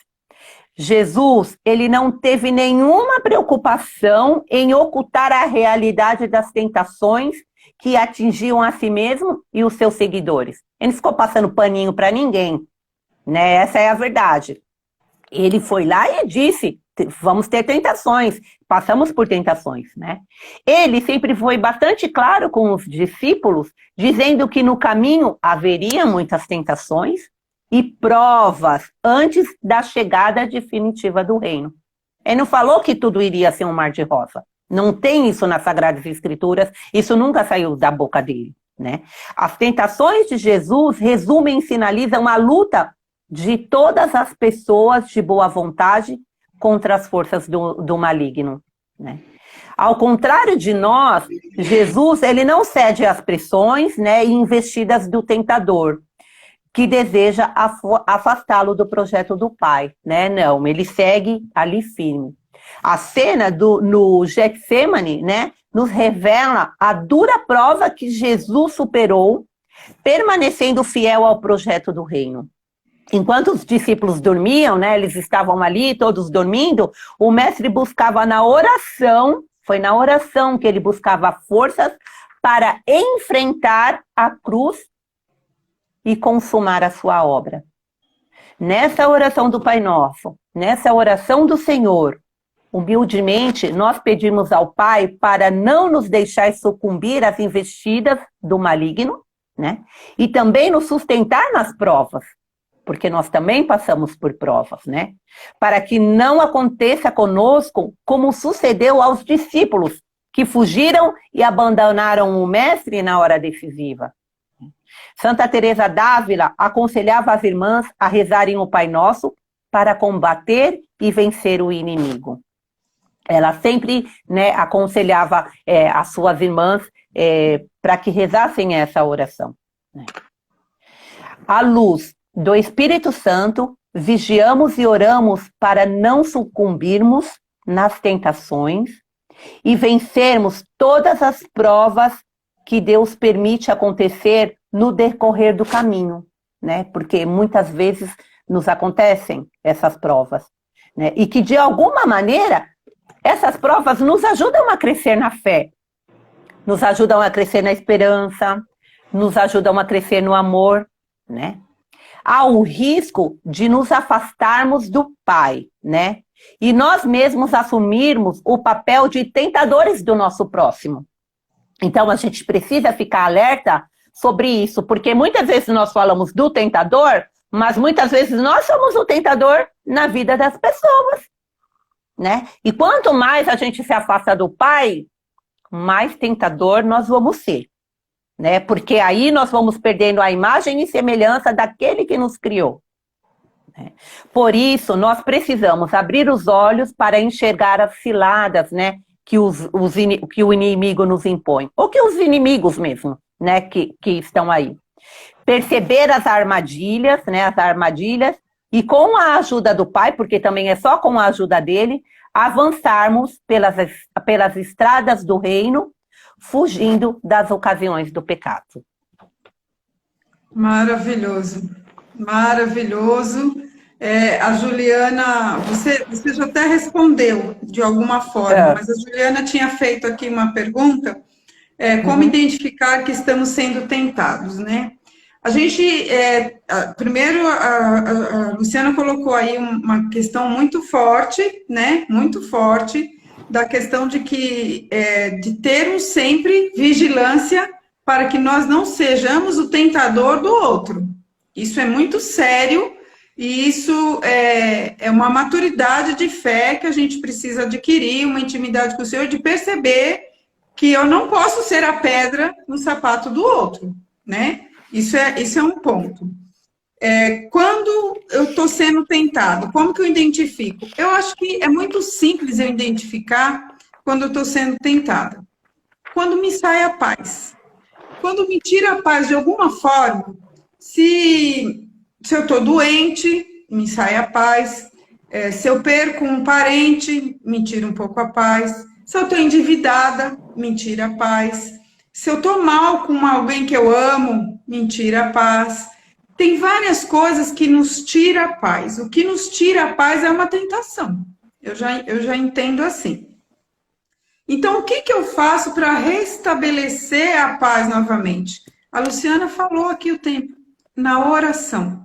Jesus, ele não teve nenhuma preocupação em ocultar a realidade das tentações que atingiam a si mesmo e os seus seguidores. Ele não ficou passando paninho para ninguém, né? Essa é a verdade. Ele foi lá e disse, vamos ter tentações, passamos por tentações, né? Ele sempre foi bastante claro com os discípulos, dizendo que no caminho haveria muitas tentações, e provas antes da chegada definitiva do reino. Ele não falou que tudo iria ser um mar de rosa. Não tem isso nas Sagradas Escrituras, isso nunca saiu da boca dele, né? As tentações de Jesus resumem e sinalizam a luta de todas as pessoas de boa vontade contra as forças do maligno, né? Ao contrário de nós, Jesus, ele não cede às pressões, né, e investidas do tentador, que deseja afastá-lo do projeto do Pai, né? Não, ele segue ali firme. A cena no Getsemane, né, nos revela a dura prova que Jesus superou, permanecendo fiel ao projeto do reino. Enquanto os discípulos dormiam, né, eles estavam ali, todos dormindo, o mestre buscava na oração, foi na oração que ele buscava forças para enfrentar a cruz e consumar a sua obra. Nessa oração do Pai Nosso, nessa oração do Senhor, humildemente, nós pedimos ao Pai para não nos deixar sucumbir às investidas do maligno, né? E também nos sustentar nas provas, porque nós também passamos por provas, né? Para que não aconteça conosco como sucedeu aos discípulos, que fugiram e abandonaram o Mestre na hora decisiva. Santa Teresa d'Ávila aconselhava as irmãs a rezarem o Pai Nosso para combater e vencer o inimigo. Ela sempre, né, aconselhava as suas irmãs para que rezassem essa oração, né? À luz do Espírito Santo, vigiamos e oramos para não sucumbirmos nas tentações e vencermos todas as provas que Deus permite acontecer no decorrer do caminho, né? Porque muitas vezes nos acontecem essas provas, né? E que de alguma maneira essas provas nos ajudam a crescer na fé, nos ajudam a crescer na esperança, nos ajudam a crescer no amor, né? Há o risco de nos afastarmos do Pai, né? E nós mesmos assumirmos o papel de tentadores do nosso próximo. Então a gente precisa ficar alerta sobre isso, porque muitas vezes nós falamos do tentador, mas muitas vezes nós somos o tentador na vida das pessoas, né? E quanto mais a gente se afasta do Pai, mais tentador nós vamos ser, né? Porque aí nós vamos perdendo a imagem e semelhança daquele que nos criou, né? Por isso, nós precisamos abrir os olhos para enxergar as ciladas, né, que o inimigo nos impõe, ou que os inimigos mesmo, né, que estão aí. Perceber as armadilhas, né, e com a ajuda do Pai, porque também é só com a ajuda dele, avançarmos pelas estradas do reino, fugindo das ocasiões do pecado. Maravilhoso, maravilhoso. A Juliana, você já até respondeu de alguma forma, mas a Juliana tinha feito aqui uma pergunta, como identificar que estamos sendo tentados, né? A gente, primeiro, a Luciana colocou aí uma questão muito forte, né? Muito forte, da questão de termos sempre vigilância para que nós não sejamos o tentador do outro. Isso é muito sério e isso é uma maturidade de fé que a gente precisa adquirir, uma intimidade com o Senhor, de perceber que eu não posso ser a pedra no sapato do outro, né? Isso é um ponto. Quando eu estou sendo tentado, como que eu identifico? Eu acho que é muito simples eu identificar quando eu estou sendo tentada. Quando me sai a paz. Quando me tira a paz de alguma forma, se eu estou doente, me sai a paz. Se eu perco um parente, me tira um pouco a paz. Se eu estou endividada, me tira a paz. Se eu estou mal com alguém que eu amo, me tira a paz. Tem várias coisas que nos tira a paz. O que nos tira a paz é uma tentação. Eu já entendo assim. Então, o que eu faço para restabelecer a paz novamente? A Luciana falou aqui o tempo, na oração.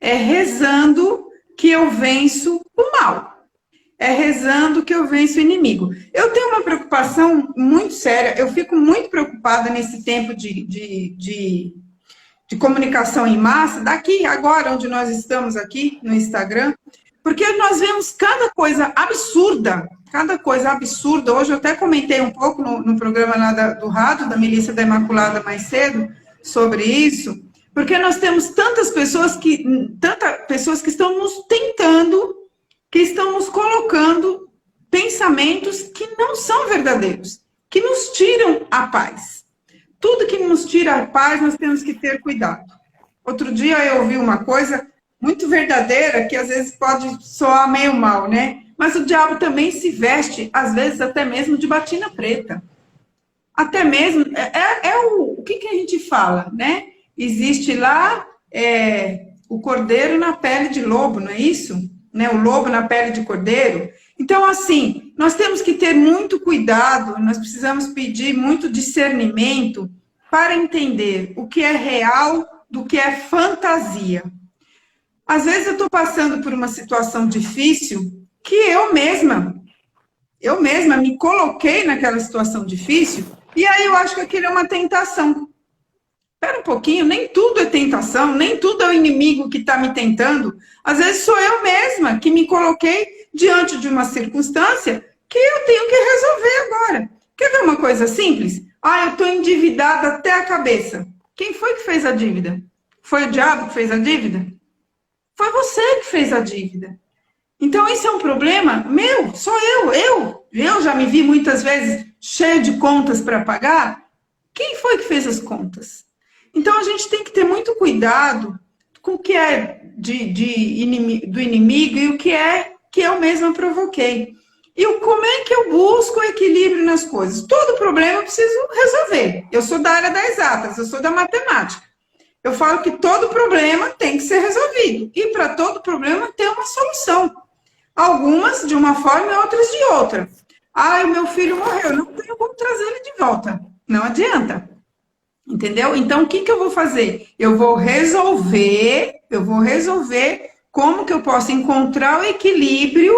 É rezando que eu venço o mal. É rezando que eu venço o inimigo. Eu tenho uma preocupação muito séria, eu fico muito preocupada nesse tempo de comunicação em massa, daqui, agora, onde nós estamos aqui, no Instagram, porque nós vemos cada coisa absurda. cada coisa absurda. Hoje eu até comentei um pouco no programa lá do rádio, da Milícia da Imaculada mais cedo, sobre isso, porque nós temos tantas pessoas que estão nos tentando, que estão nos colocando pensamentos que não são verdadeiros, que nos tiram a paz. Tudo que nos tira a paz, nós temos que ter cuidado. Outro dia eu ouvi uma coisa muito verdadeira, que às vezes pode soar meio mal, né? Mas o diabo também se veste, às vezes até mesmo de batina preta. Até mesmo, o que a gente fala, né? Existe lá o cordeiro na pele de lobo, não é isso? Né? O lobo na pele de cordeiro. Então, assim, nós temos que ter muito cuidado, nós precisamos pedir muito discernimento para entender o que é real do que é fantasia. Às vezes eu estou passando por uma situação difícil que eu mesma me coloquei naquela situação difícil e aí eu acho que aquilo é uma tentação. Espera um pouquinho, nem tudo é tentação, nem tudo é o inimigo que está me tentando. Às vezes sou eu mesma que me coloquei diante de uma circunstância que eu tenho que resolver agora. Quer ver uma coisa simples? Eu estou endividada até a cabeça. Quem foi que fez a dívida? Foi o diabo que fez a dívida? Foi você que fez a dívida. Então, isso é um problema meu, sou eu. Eu já me vi muitas vezes cheio de contas para pagar. Quem foi que fez as contas? Então, a gente tem que ter muito cuidado com o que é do inimigo e o que eu mesma provoquei. E como é que eu busco o equilíbrio nas coisas? Todo problema eu preciso resolver. Eu sou da área das exatas, eu sou da matemática. Eu falo que todo problema tem que ser resolvido. E para todo problema tem uma solução. Algumas de uma forma e outras de outra. O meu filho morreu, não tenho como trazer ele de volta. Não adianta. Entendeu? Então, o que eu vou fazer? Eu vou resolver como que eu posso encontrar o equilíbrio,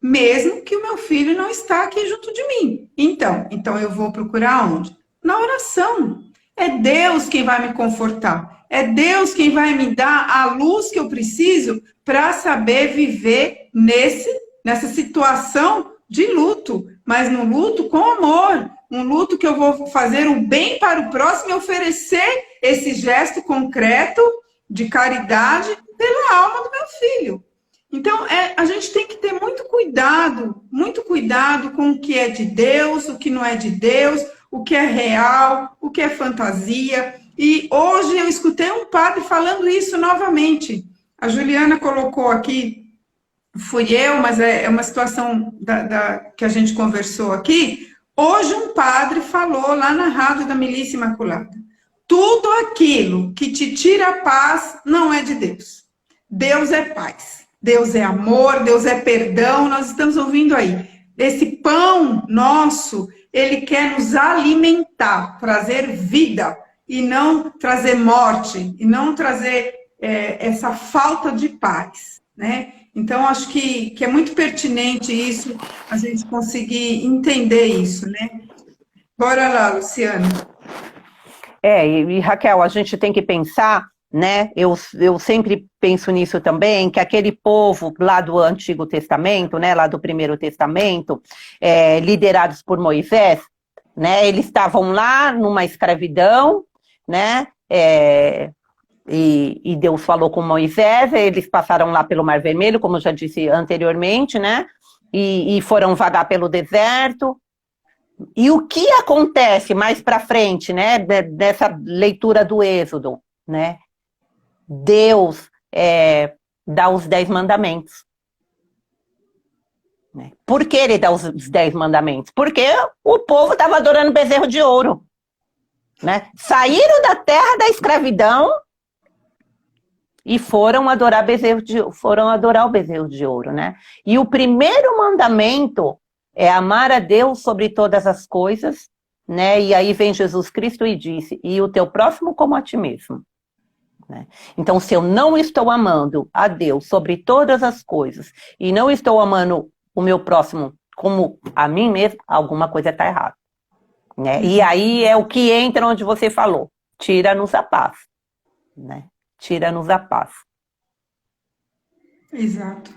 mesmo que o meu filho não está aqui junto de mim. Então eu vou procurar onde? Na oração. É Deus quem vai me confortar. É Deus quem vai me dar a luz que eu preciso para saber viver nessa situação de luto, mas no luto com amor. Um luto que eu vou fazer o bem para o próximo e oferecer esse gesto concreto de caridade pela alma do meu filho. Então, a gente tem que ter muito cuidado com o que é de Deus, o que não é de Deus, o que é real, o que é fantasia. E hoje eu escutei um padre falando isso novamente. A Juliana colocou aqui, fui eu, mas é uma situação que a gente conversou aqui. Hoje um padre falou lá na rádio da Milícia Imaculada. Tudo aquilo que te tira a paz não é de Deus. Deus é paz. Deus é amor, Deus é perdão. Nós estamos ouvindo aí. Esse pão nosso, ele quer nos alimentar, trazer vida e não trazer morte, e não trazer essa falta de paz, né? Então, acho que é muito pertinente isso, a gente conseguir entender isso, né? Bora lá, Luciana. E Raquel, a gente tem que pensar, né? Eu sempre penso nisso também, que aquele povo lá do Antigo Testamento, né? Lá do Primeiro Testamento, liderados por Moisés, né? Eles estavam lá numa escravidão, né? E Deus falou com Moisés, eles passaram lá pelo Mar Vermelho, como eu já disse anteriormente, né? E foram vagar pelo deserto. E o que acontece mais para frente, né? Dessa leitura do Êxodo, né? Deus dá os 10 mandamentos. Né? Por que ele dá os 10 mandamentos? Porque o povo estava adorando bezerro de ouro. Né? Saíram da terra da escravidão e foram adorar o bezerro de ouro, né? E o primeiro mandamento é amar a Deus sobre todas as coisas, né? E aí vem Jesus Cristo e disse, e o teu próximo como a ti mesmo. Né? Então, se eu não estou amando a Deus sobre todas as coisas e não estou amando o meu próximo como a mim mesmo, alguma coisa está errada. Né? E aí é o que entra onde você falou, tira-nos a paz. Né? Tira-nos a paz. Exato.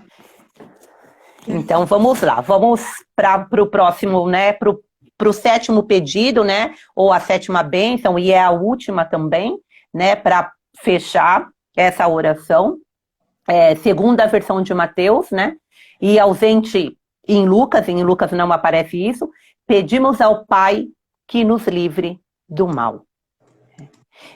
Então, vamos lá. Vamos para o próximo, né? Para o sétimo pedido, né? Ou a sétima bênção, e é a última também, né? Para fechar essa oração. Segundo a versão de Mateus, né? E ausente em Lucas não aparece isso. Pedimos ao Pai que nos livre do mal.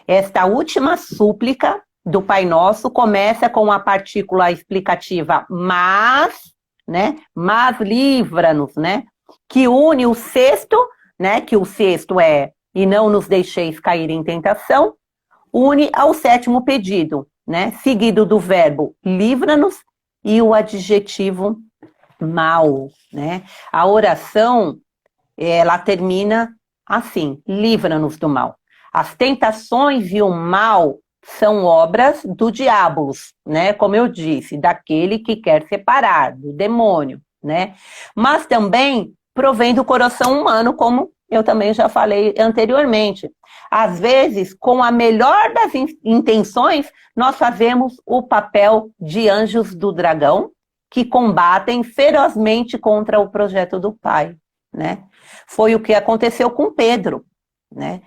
Esta última súplica do Pai Nosso começa com a partícula explicativa mas, né? Mas livra-nos, né? Que une o sexto, né? Que o sexto é e não nos deixeis cair em tentação, une ao sétimo pedido, né? Seguido do verbo livra-nos e o adjetivo mal, né? A oração, ela termina assim: livra-nos do mal. As tentações e o mal são obras do diabo, né? Como eu disse, daquele que quer separar, do demônio, né? Mas também provém do coração humano, como eu também já falei anteriormente. Às vezes, com a melhor das intenções, nós fazemos o papel de anjos do dragão, que combatem ferozmente contra o projeto do Pai, né? Foi o que aconteceu com Pedro, né?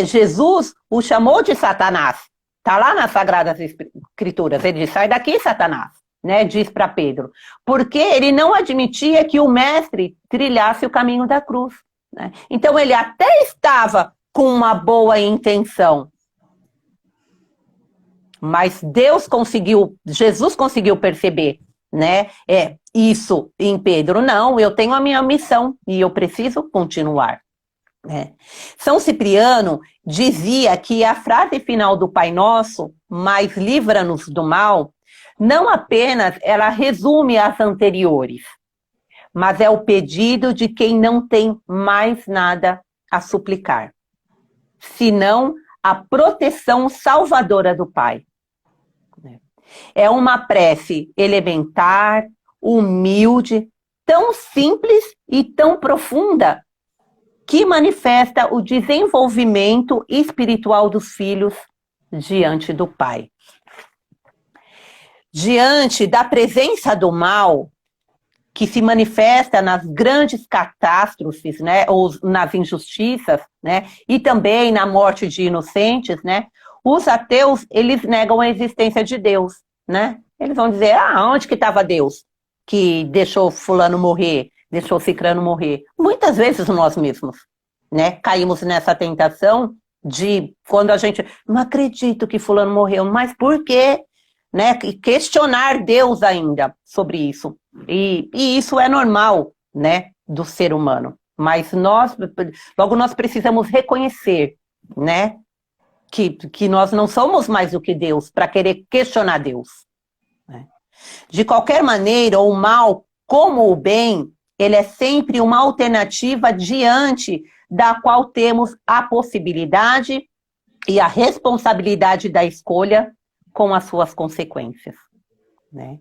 Jesus o chamou de Satanás. Está lá nas Sagradas Escrituras. Ele diz: sai daqui, Satanás, né? Diz para Pedro. Porque ele não admitia que o mestre trilhasse o caminho da cruz, né? Então ele até estava com uma boa intenção, mas Jesus conseguiu perceber, né? Isso em Pedro. Não, eu tenho a minha missão e eu preciso continuar. São Cipriano dizia que a frase final do Pai Nosso, mas livra-nos do mal, não apenas ela resume as anteriores, mas é o pedido de quem não tem mais nada a suplicar, senão a proteção salvadora do Pai. É uma prece elementar, humilde, tão simples e tão profunda, que manifesta o desenvolvimento espiritual dos filhos diante do Pai. Diante da presença do mal, que se manifesta nas grandes catástrofes, né, ou nas injustiças, né, e também na morte de inocentes, né, os ateus, eles negam a existência de Deus, né? Eles vão dizer: onde que estava Deus que deixou fulano morrer? Deixou cicrano morrer. Muitas vezes nós mesmos, né, caímos nessa tentação de, quando a gente, não acredito que fulano morreu, mas por quê? Né, questionar Deus ainda sobre isso. E isso é normal, né, do ser humano. Mas logo nós precisamos reconhecer, né, que nós não somos mais do que Deus para querer questionar Deus, né? De qualquer maneira, o mal, como o bem, ele é sempre uma alternativa diante da qual temos a possibilidade e a responsabilidade da escolha com as suas consequências, né?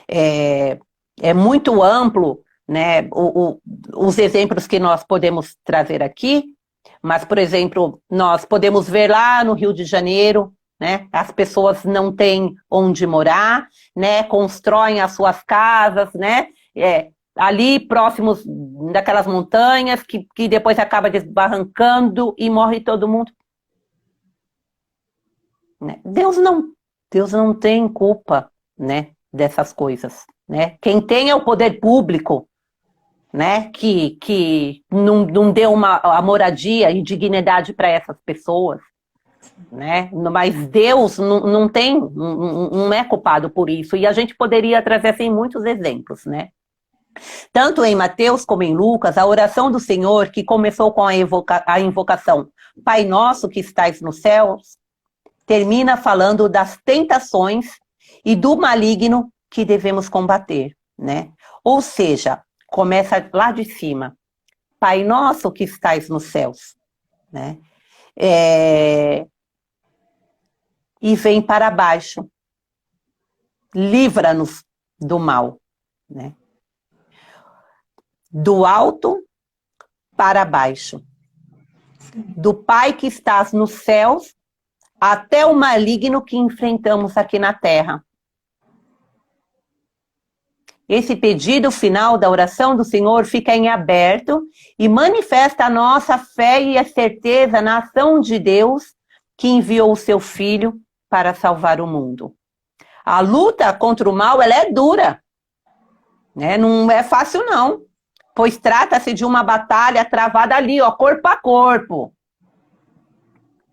É muito amplo, né, os exemplos que nós podemos trazer aqui, mas, por exemplo, nós podemos ver lá no Rio de Janeiro, né, as pessoas não têm onde morar, né, constroem as suas casas, né, ali próximos daquelas montanhas, que depois acaba desbarrancando e morre todo mundo. Né? Deus não tem culpa, né, dessas coisas, né? Quem tem é o poder público, né, que não deu a moradia e dignidade para essas pessoas, né? Mas Deus não é culpado por isso, e a gente poderia trazer assim muitos exemplos, né? Tanto em Mateus como em Lucas, a oração do Senhor, que começou com a invocação Pai Nosso que estais nos céus, termina falando das tentações e do maligno que devemos combater, né? Ou seja, começa lá de cima. Pai Nosso que estais nos céus, né? E vem para baixo. Livra-nos do mal, né? Do alto para baixo. Do Pai que estás nos céus até o maligno que enfrentamos aqui na terra. esse pedido final da oração do Senhor fica em aberto e manifesta a nossa fé e a certeza na ação de Deus que enviou o seu Filho para salvar o mundo. A luta contra o mal, ela é dura, né? Não é fácil não, pois trata-se de uma batalha travada ali, ó, corpo a corpo,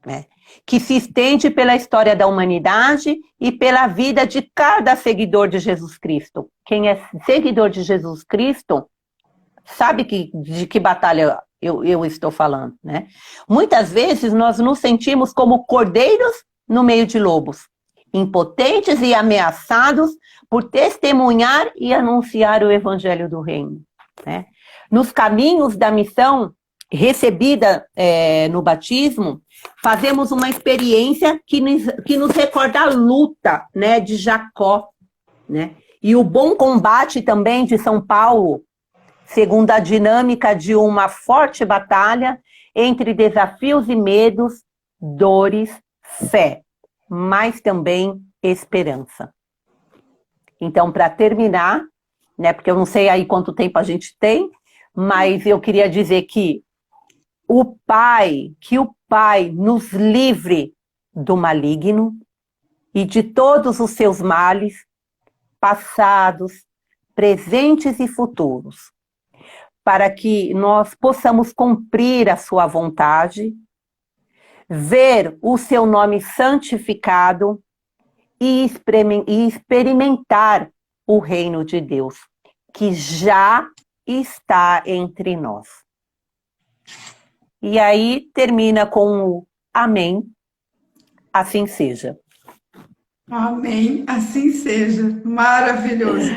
né? Que se estende pela história da humanidade e pela vida de cada seguidor de Jesus Cristo. Quem é seguidor de Jesus Cristo sabe de que batalha eu estou falando, né? Muitas vezes nós nos sentimos como cordeiros no meio de lobos, impotentes e ameaçados por testemunhar e anunciar o evangelho do reino, né? Nos caminhos da missão recebida no batismo, fazemos uma experiência que nos recorda a luta, né, de Jacó, né? E o bom combate também de São Paulo, segundo a dinâmica de uma forte batalha entre desafios e medos, dores, fé, mas também esperança. Então, para terminar, né, porque eu não sei aí quanto tempo a gente tem, mas eu queria dizer que o Pai nos livre do maligno e de todos os seus males, passados, presentes e futuros, para que nós possamos cumprir a sua vontade, ver o seu nome santificado e experimentar o reino de Deus, que já está entre nós. E aí termina com o amém, assim seja. Amém, assim seja. Maravilhoso.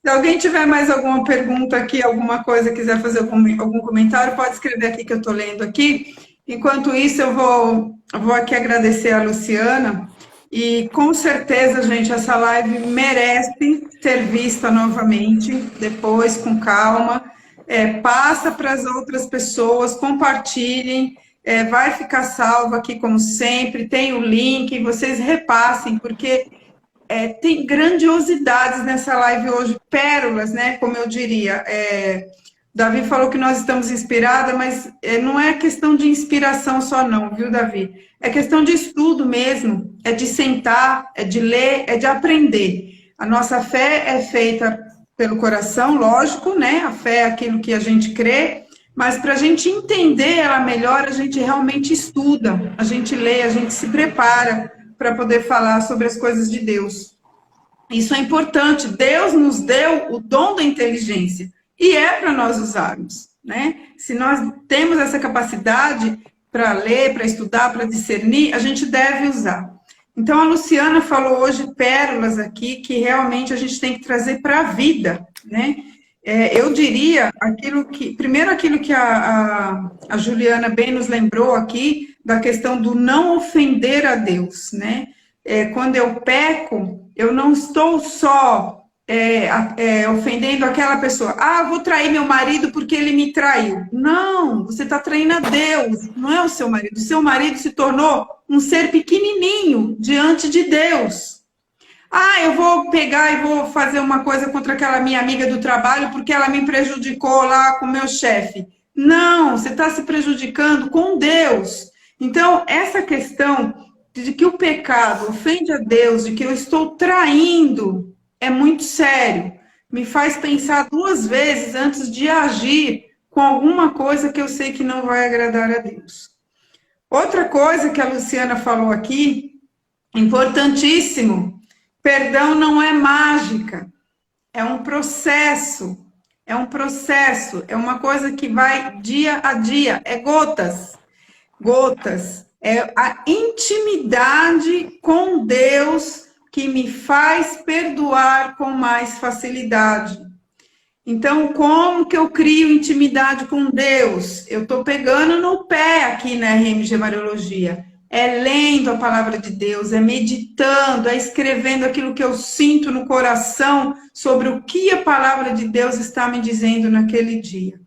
Se alguém tiver mais alguma pergunta aqui, alguma coisa, quiser fazer algum comentário, pode escrever aqui que eu estou lendo aqui. Enquanto isso, eu vou aqui agradecer a Luciana. E com certeza, gente, essa live merece ser vista novamente, depois, com calma. Passa para as outras pessoas, compartilhem, vai ficar salvo aqui como sempre, tem o link, vocês repassem, porque tem grandiosidades nessa live hoje, pérolas, né, como eu diria. Davi falou que nós estamos inspiradas, mas não é questão de inspiração só não, viu, Davi? É questão de estudo mesmo, é de sentar, é de ler, é de aprender. A nossa fé é feita pelo coração, lógico, né? A fé é aquilo que a gente crê, mas para a gente entender ela melhor, a gente realmente estuda, a gente lê, a gente se prepara para poder falar sobre as coisas de Deus. Isso é importante. Deus nos deu o dom da inteligência e é para nós usarmos, né? Se nós temos essa capacidade para ler, para estudar, para discernir, a gente deve usar. Então, a Luciana falou hoje pérolas aqui que realmente a gente tem que trazer para a vida, né? Eu diria primeiro aquilo que a Juliana bem nos lembrou aqui, da questão do não ofender a Deus, né? Quando eu peco, eu não estou só ofendendo aquela pessoa. Vou trair meu marido porque ele me traiu. Não, você está traindo a Deus, não é o seu marido. O seu marido se tornou um ser pequenininho diante de Deus. Eu vou pegar e vou fazer uma coisa contra aquela minha amiga do trabalho porque ela me prejudicou lá com o meu chefe. Não, você está se prejudicando com Deus. Então, essa questão de que o pecado ofende a Deus, de que eu estou traindo, é muito sério. Me faz pensar 2 vezes antes de agir com alguma coisa que eu sei que não vai agradar a Deus. Outra coisa que a Luciana falou aqui, importantíssimo, perdão não é mágica, é um processo, é uma coisa que vai dia a dia, é gotas, é a intimidade com Deus que me faz perdoar com mais facilidade. Então, como que eu crio intimidade com Deus? Eu estou pegando no pé aqui na RMG Mariologia. É lendo a palavra de Deus, é meditando, é escrevendo aquilo que eu sinto no coração sobre o que a palavra de Deus está me dizendo naquele dia.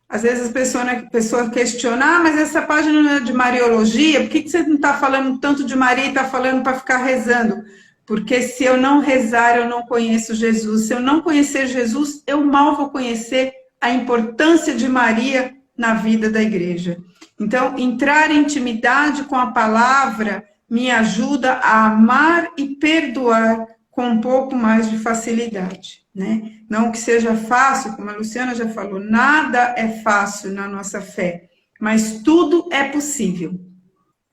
Às vezes a pessoa questiona, mas essa página não é de Mariologia, por que você não está falando tanto de Maria e está falando para ficar rezando? Porque se eu não rezar, eu não conheço Jesus. Se eu não conhecer Jesus, eu mal vou conhecer a importância de Maria na vida da igreja. Então, entrar em intimidade com a palavra me ajuda a amar e perdoar com um pouco mais de facilidade, né? Não que seja fácil, como a Luciana já falou, nada é fácil na nossa fé, mas tudo é possível.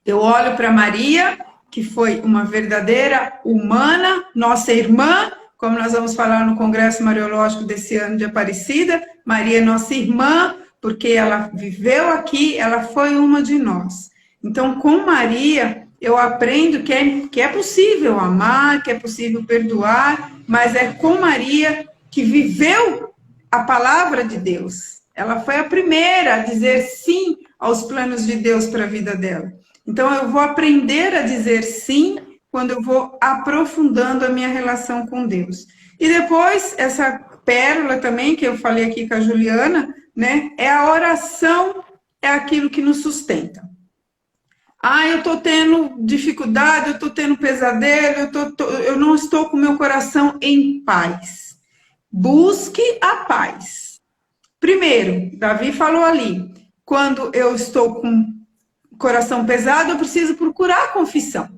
Eu olho para Maria, que foi uma verdadeira humana, nossa irmã, como nós vamos falar no Congresso Mariológico desse ano de Aparecida, Maria é nossa irmã, porque ela viveu aqui, ela foi uma de nós. Então, com Maria, eu aprendo que é possível amar, que é possível perdoar, mas é com Maria que viveu a palavra de Deus. Ela foi a primeira a dizer sim aos planos de Deus para a vida dela. Então, eu vou aprender a dizer sim quando eu vou aprofundando a minha relação com Deus. E depois, essa pérola também, que eu falei aqui com a Juliana, né? É a oração, é aquilo que nos sustenta. Eu estou tendo dificuldade, eu estou tendo pesadelo, eu não estou com meu coração em paz. Busque a paz. Primeiro, Davi falou ali, quando eu estou com coração pesado, eu preciso procurar a confissão.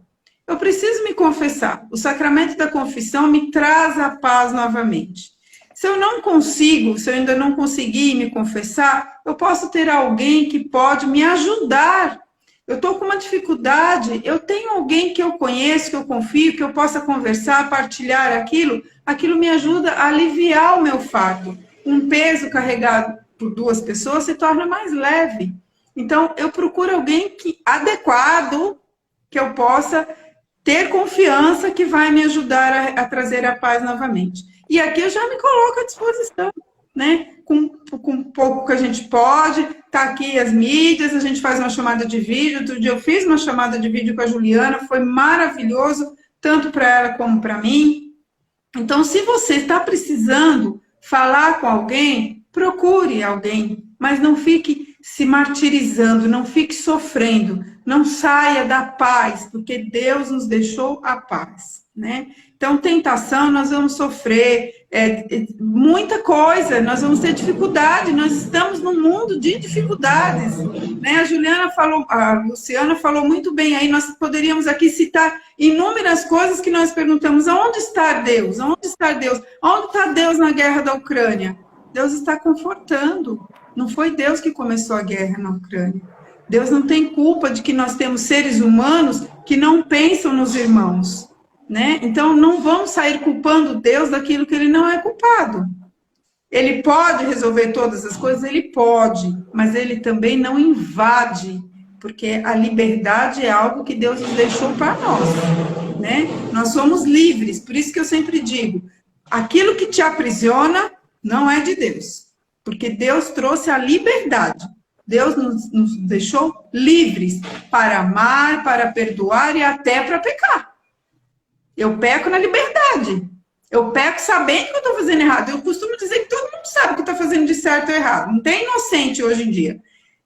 Eu preciso me confessar. O sacramento da confissão me traz a paz novamente. Se eu não consigo, se eu ainda não conseguir me confessar, eu posso ter alguém que pode me ajudar. Eu estou com uma dificuldade, eu tenho alguém que eu conheço, que eu confio, que eu possa conversar, partilhar aquilo me ajuda a aliviar o meu fardo. Um peso carregado por duas pessoas se torna mais leve. Então, eu procuro alguém adequado, que eu possa ter confiança, que vai me ajudar a trazer a paz novamente. E aqui eu já me coloco à disposição, né? Com pouco que a gente pode, tá aqui as mídias, a gente faz uma chamada de vídeo. Outro dia eu fiz uma chamada de vídeo com a Juliana, foi maravilhoso, tanto para ela como para mim. Então, se você está precisando falar com alguém, procure alguém, mas não fique se martirizando, não fique sofrendo, não saia da paz, porque Deus nos deixou a paz, né? Então, tentação, nós vamos sofrer, muita coisa, nós vamos ter dificuldade, nós estamos num mundo de dificuldades, né? A Luciana falou muito bem aí, nós poderíamos aqui citar inúmeras coisas que nós perguntamos, aonde está Deus? Aonde está Deus? Aonde está Deus na guerra da Ucrânia? Deus está confortando, não foi Deus que começou a guerra na Ucrânia. Deus não tem culpa de que nós temos seres humanos que não pensam nos irmãos, né? Então, não vamos sair culpando Deus daquilo que ele não é culpado. Ele pode resolver todas as coisas? Ele pode, mas ele também não invade, porque a liberdade é algo que Deus nos deixou para nós, né? Nós somos livres, por isso que eu sempre digo, aquilo que te aprisiona não é de Deus, porque Deus trouxe a liberdade. Deus nos deixou livres para amar, para perdoar e até para pecar. Eu peco na liberdade. Eu peco sabendo que eu estou fazendo errado. Eu costumo dizer que todo mundo sabe que está fazendo de certo ou errado. Não tem inocente hoje em dia.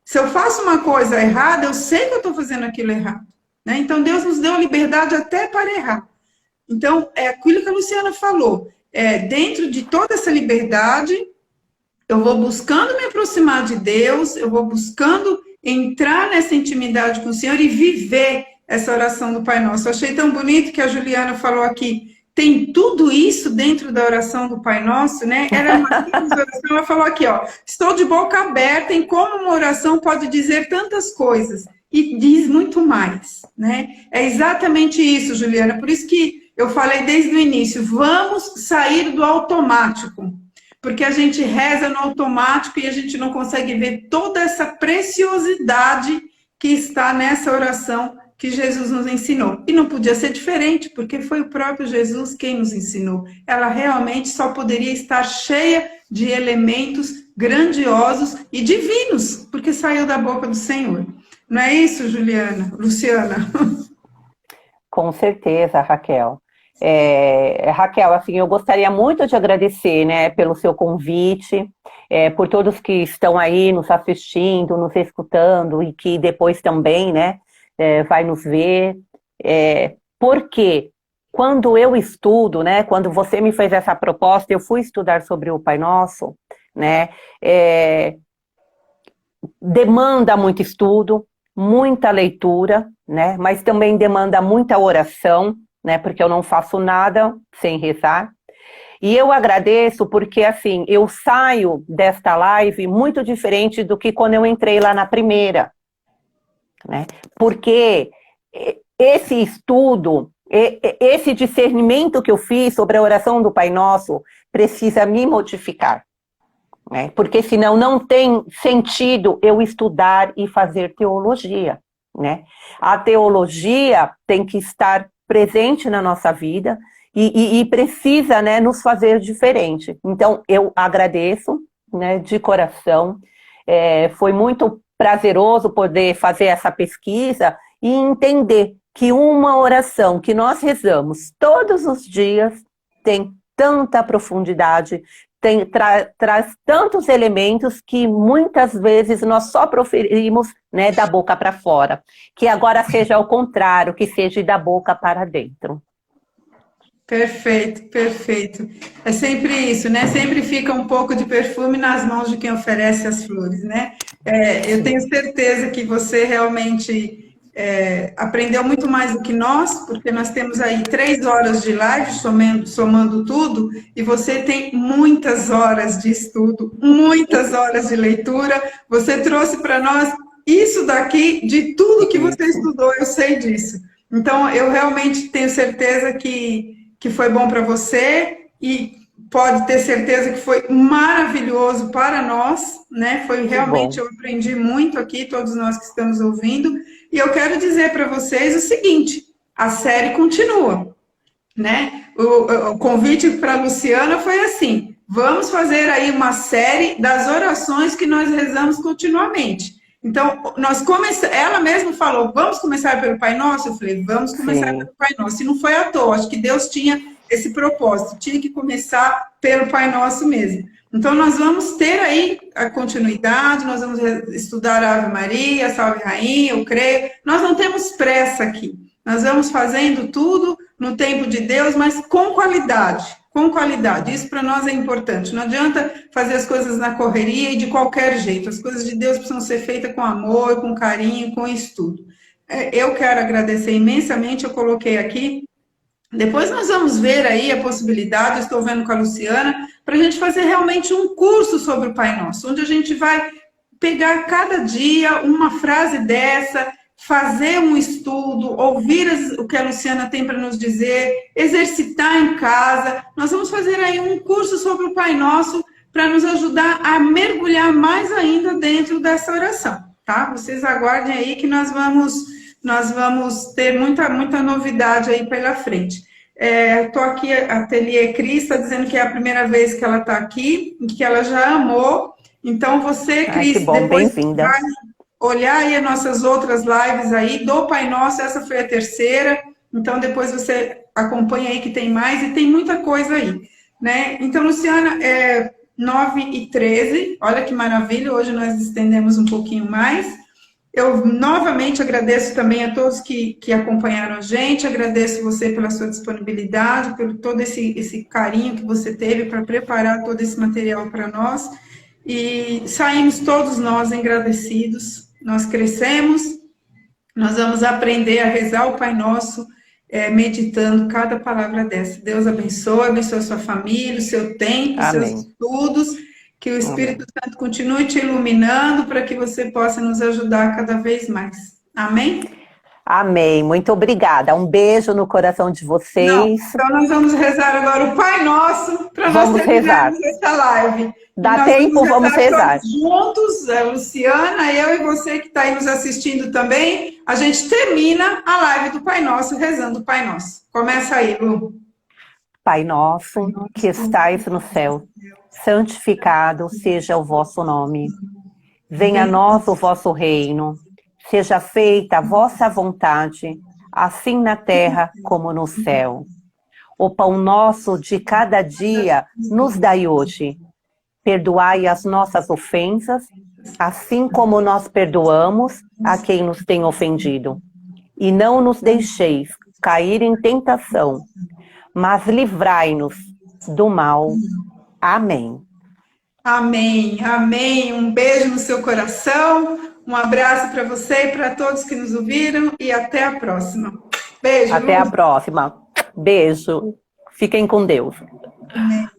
Se eu faço uma coisa errada, eu sei que eu estou fazendo aquilo errado, né? Então, Deus nos deu liberdade até para errar. Então, é aquilo que a Luciana falou. Dentro de toda essa liberdade, eu vou buscando me aproximar de Deus, eu vou buscando entrar nessa intimidade com o Senhor e viver essa oração do Pai Nosso. Eu achei tão bonito que a Juliana falou aqui, tem tudo isso dentro da oração do Pai Nosso, né? Era uma oração, ela falou aqui, ó, estou de boca aberta em como uma oração pode dizer tantas coisas, e diz muito mais, né? É exatamente isso, Juliana, por isso que eu falei desde o início, vamos sair do automático, porque a gente reza no automático e a gente não consegue ver toda essa preciosidade que está nessa oração que Jesus nos ensinou. E não podia ser diferente, porque foi o próprio Jesus quem nos ensinou. Ela realmente só poderia estar cheia de elementos grandiosos e divinos, porque saiu da boca do Senhor. Não é isso, Juliana? Luciana? Com certeza, Raquel. Raquel, assim, eu gostaria muito de agradecer, né, pelo seu convite, por todos que estão aí nos assistindo, nos escutando e que depois também, né, vai nos ver. Por quê? quando eu estudo, né, quando você me fez essa proposta, eu fui estudar sobre o Pai Nosso, né, demanda muito estudo, muita leitura, né, mas também demanda muita oração, né, porque eu não faço nada sem rezar. E eu agradeço porque, assim, eu saio desta live muito diferente do que quando eu entrei lá na primeira, né? Porque esse estudo, esse discernimento que eu fiz sobre a oração do Pai Nosso precisa me modificar, né? Porque senão não tem sentido eu estudar e fazer teologia, né? A teologia tem que estar presente na nossa vida e precisa, né, nos fazer diferente. Então, eu agradeço, né, de coração. Foi muito prazeroso poder fazer essa pesquisa e entender que uma oração que nós rezamos todos os dias tem tanta profundidade, traz tantos elementos que muitas vezes nós só proferimos, né, da boca para fora. Que agora seja ao contrário, que seja da boca para dentro. Perfeito, perfeito. É sempre isso, né? Sempre fica um pouco de perfume nas mãos de quem oferece as flores, né? Eu tenho certeza que você realmente aprendeu muito mais do que nós, porque nós temos aí 3 horas de live, somando tudo, e você tem muitas horas de estudo, muitas horas de leitura. Você trouxe para nós isso daqui, de tudo que você estudou, eu sei disso. Então, eu realmente tenho certeza que foi bom para você e pode ter certeza que foi maravilhoso para nós, né? Foi realmente, eu aprendi muito aqui, todos nós que estamos ouvindo, e eu quero dizer para vocês o seguinte, a série continua, né? O convite para a Luciana foi assim, vamos fazer aí uma série das orações que nós rezamos continuamente. Então, ela mesma falou, vamos começar pelo Pai Nosso? Eu falei, vamos começar pelo Pai Nosso. E não foi à toa, acho que Deus tinha esse propósito, tinha que começar pelo Pai Nosso mesmo. Então, nós vamos ter aí a continuidade, nós vamos estudar a Ave Maria, a Salve Rainha, eu creio. Nós não temos pressa aqui. Nós vamos fazendo tudo no tempo de Deus, mas com qualidade. Com qualidade, isso para nós é importante. Não adianta fazer as coisas na correria e de qualquer jeito. As coisas de Deus precisam ser feitas com amor, com carinho, com estudo. Eu quero agradecer imensamente, eu coloquei aqui. Depois nós vamos ver aí a possibilidade, estou vendo com a Luciana, para a gente fazer realmente um curso sobre o Pai Nosso, onde a gente vai pegar cada dia uma frase dessa, fazer um estudo, ouvir o que a Luciana tem para nos dizer, exercitar em casa. Nós vamos fazer aí um curso sobre o Pai Nosso para nos ajudar a mergulhar mais ainda dentro dessa oração, tá? Vocês aguardem aí que nós vamos ter muita novidade aí pela frente. Estou aqui, a Ateliê Cris está dizendo que é a primeira vez que ela está aqui, e que ela já amou. Então, você, Cris, que bom, depois bem-vinda. vai olhar aí as nossas outras lives aí, do Pai Nosso, essa foi a terceira, então depois você acompanha aí que tem mais, e tem muita coisa aí, né? Então, Luciana, 9h13, olha que maravilha, hoje nós estendemos um pouquinho mais. Eu novamente agradeço também a todos que acompanharam a gente, agradeço você pela sua disponibilidade, pelo todo esse carinho que você teve para preparar todo esse material para nós, e saímos todos nós agradecidos. Nós crescemos, nós vamos aprender a rezar o Pai Nosso, meditando cada palavra dessa. Deus abençoe a sua família, o seu tempo, os seus estudos, que o Espírito Santo continue te iluminando para que você possa nos ajudar cada vez mais. Amém? Amém, muito obrigada. Um beijo no coração de vocês. Então nós vamos rezar agora o Pai Nosso para nós terminarmos essa live. Dá tempo, vamos rezar. Juntos, Luciana, eu e você que está aí nos assistindo também, a gente termina a live do Pai Nosso rezando o Pai Nosso. Começa aí, Lu. Pai nosso, que estais no céu, santificado seja o vosso nome. Venha a nós o vosso reino. Seja feita a vossa vontade, assim na terra como no céu. O pão nosso de cada dia nos dai hoje. Perdoai as nossas ofensas, assim como nós perdoamos a quem nos tem ofendido. E não nos deixeis cair em tentação, mas livrai-nos do mal. Amém. Amém, amém. Um beijo no seu coração, um abraço para você e para todos que nos ouviram e até a próxima. Beijo. Até a próxima. Beijo. Fiquem com Deus. Amém.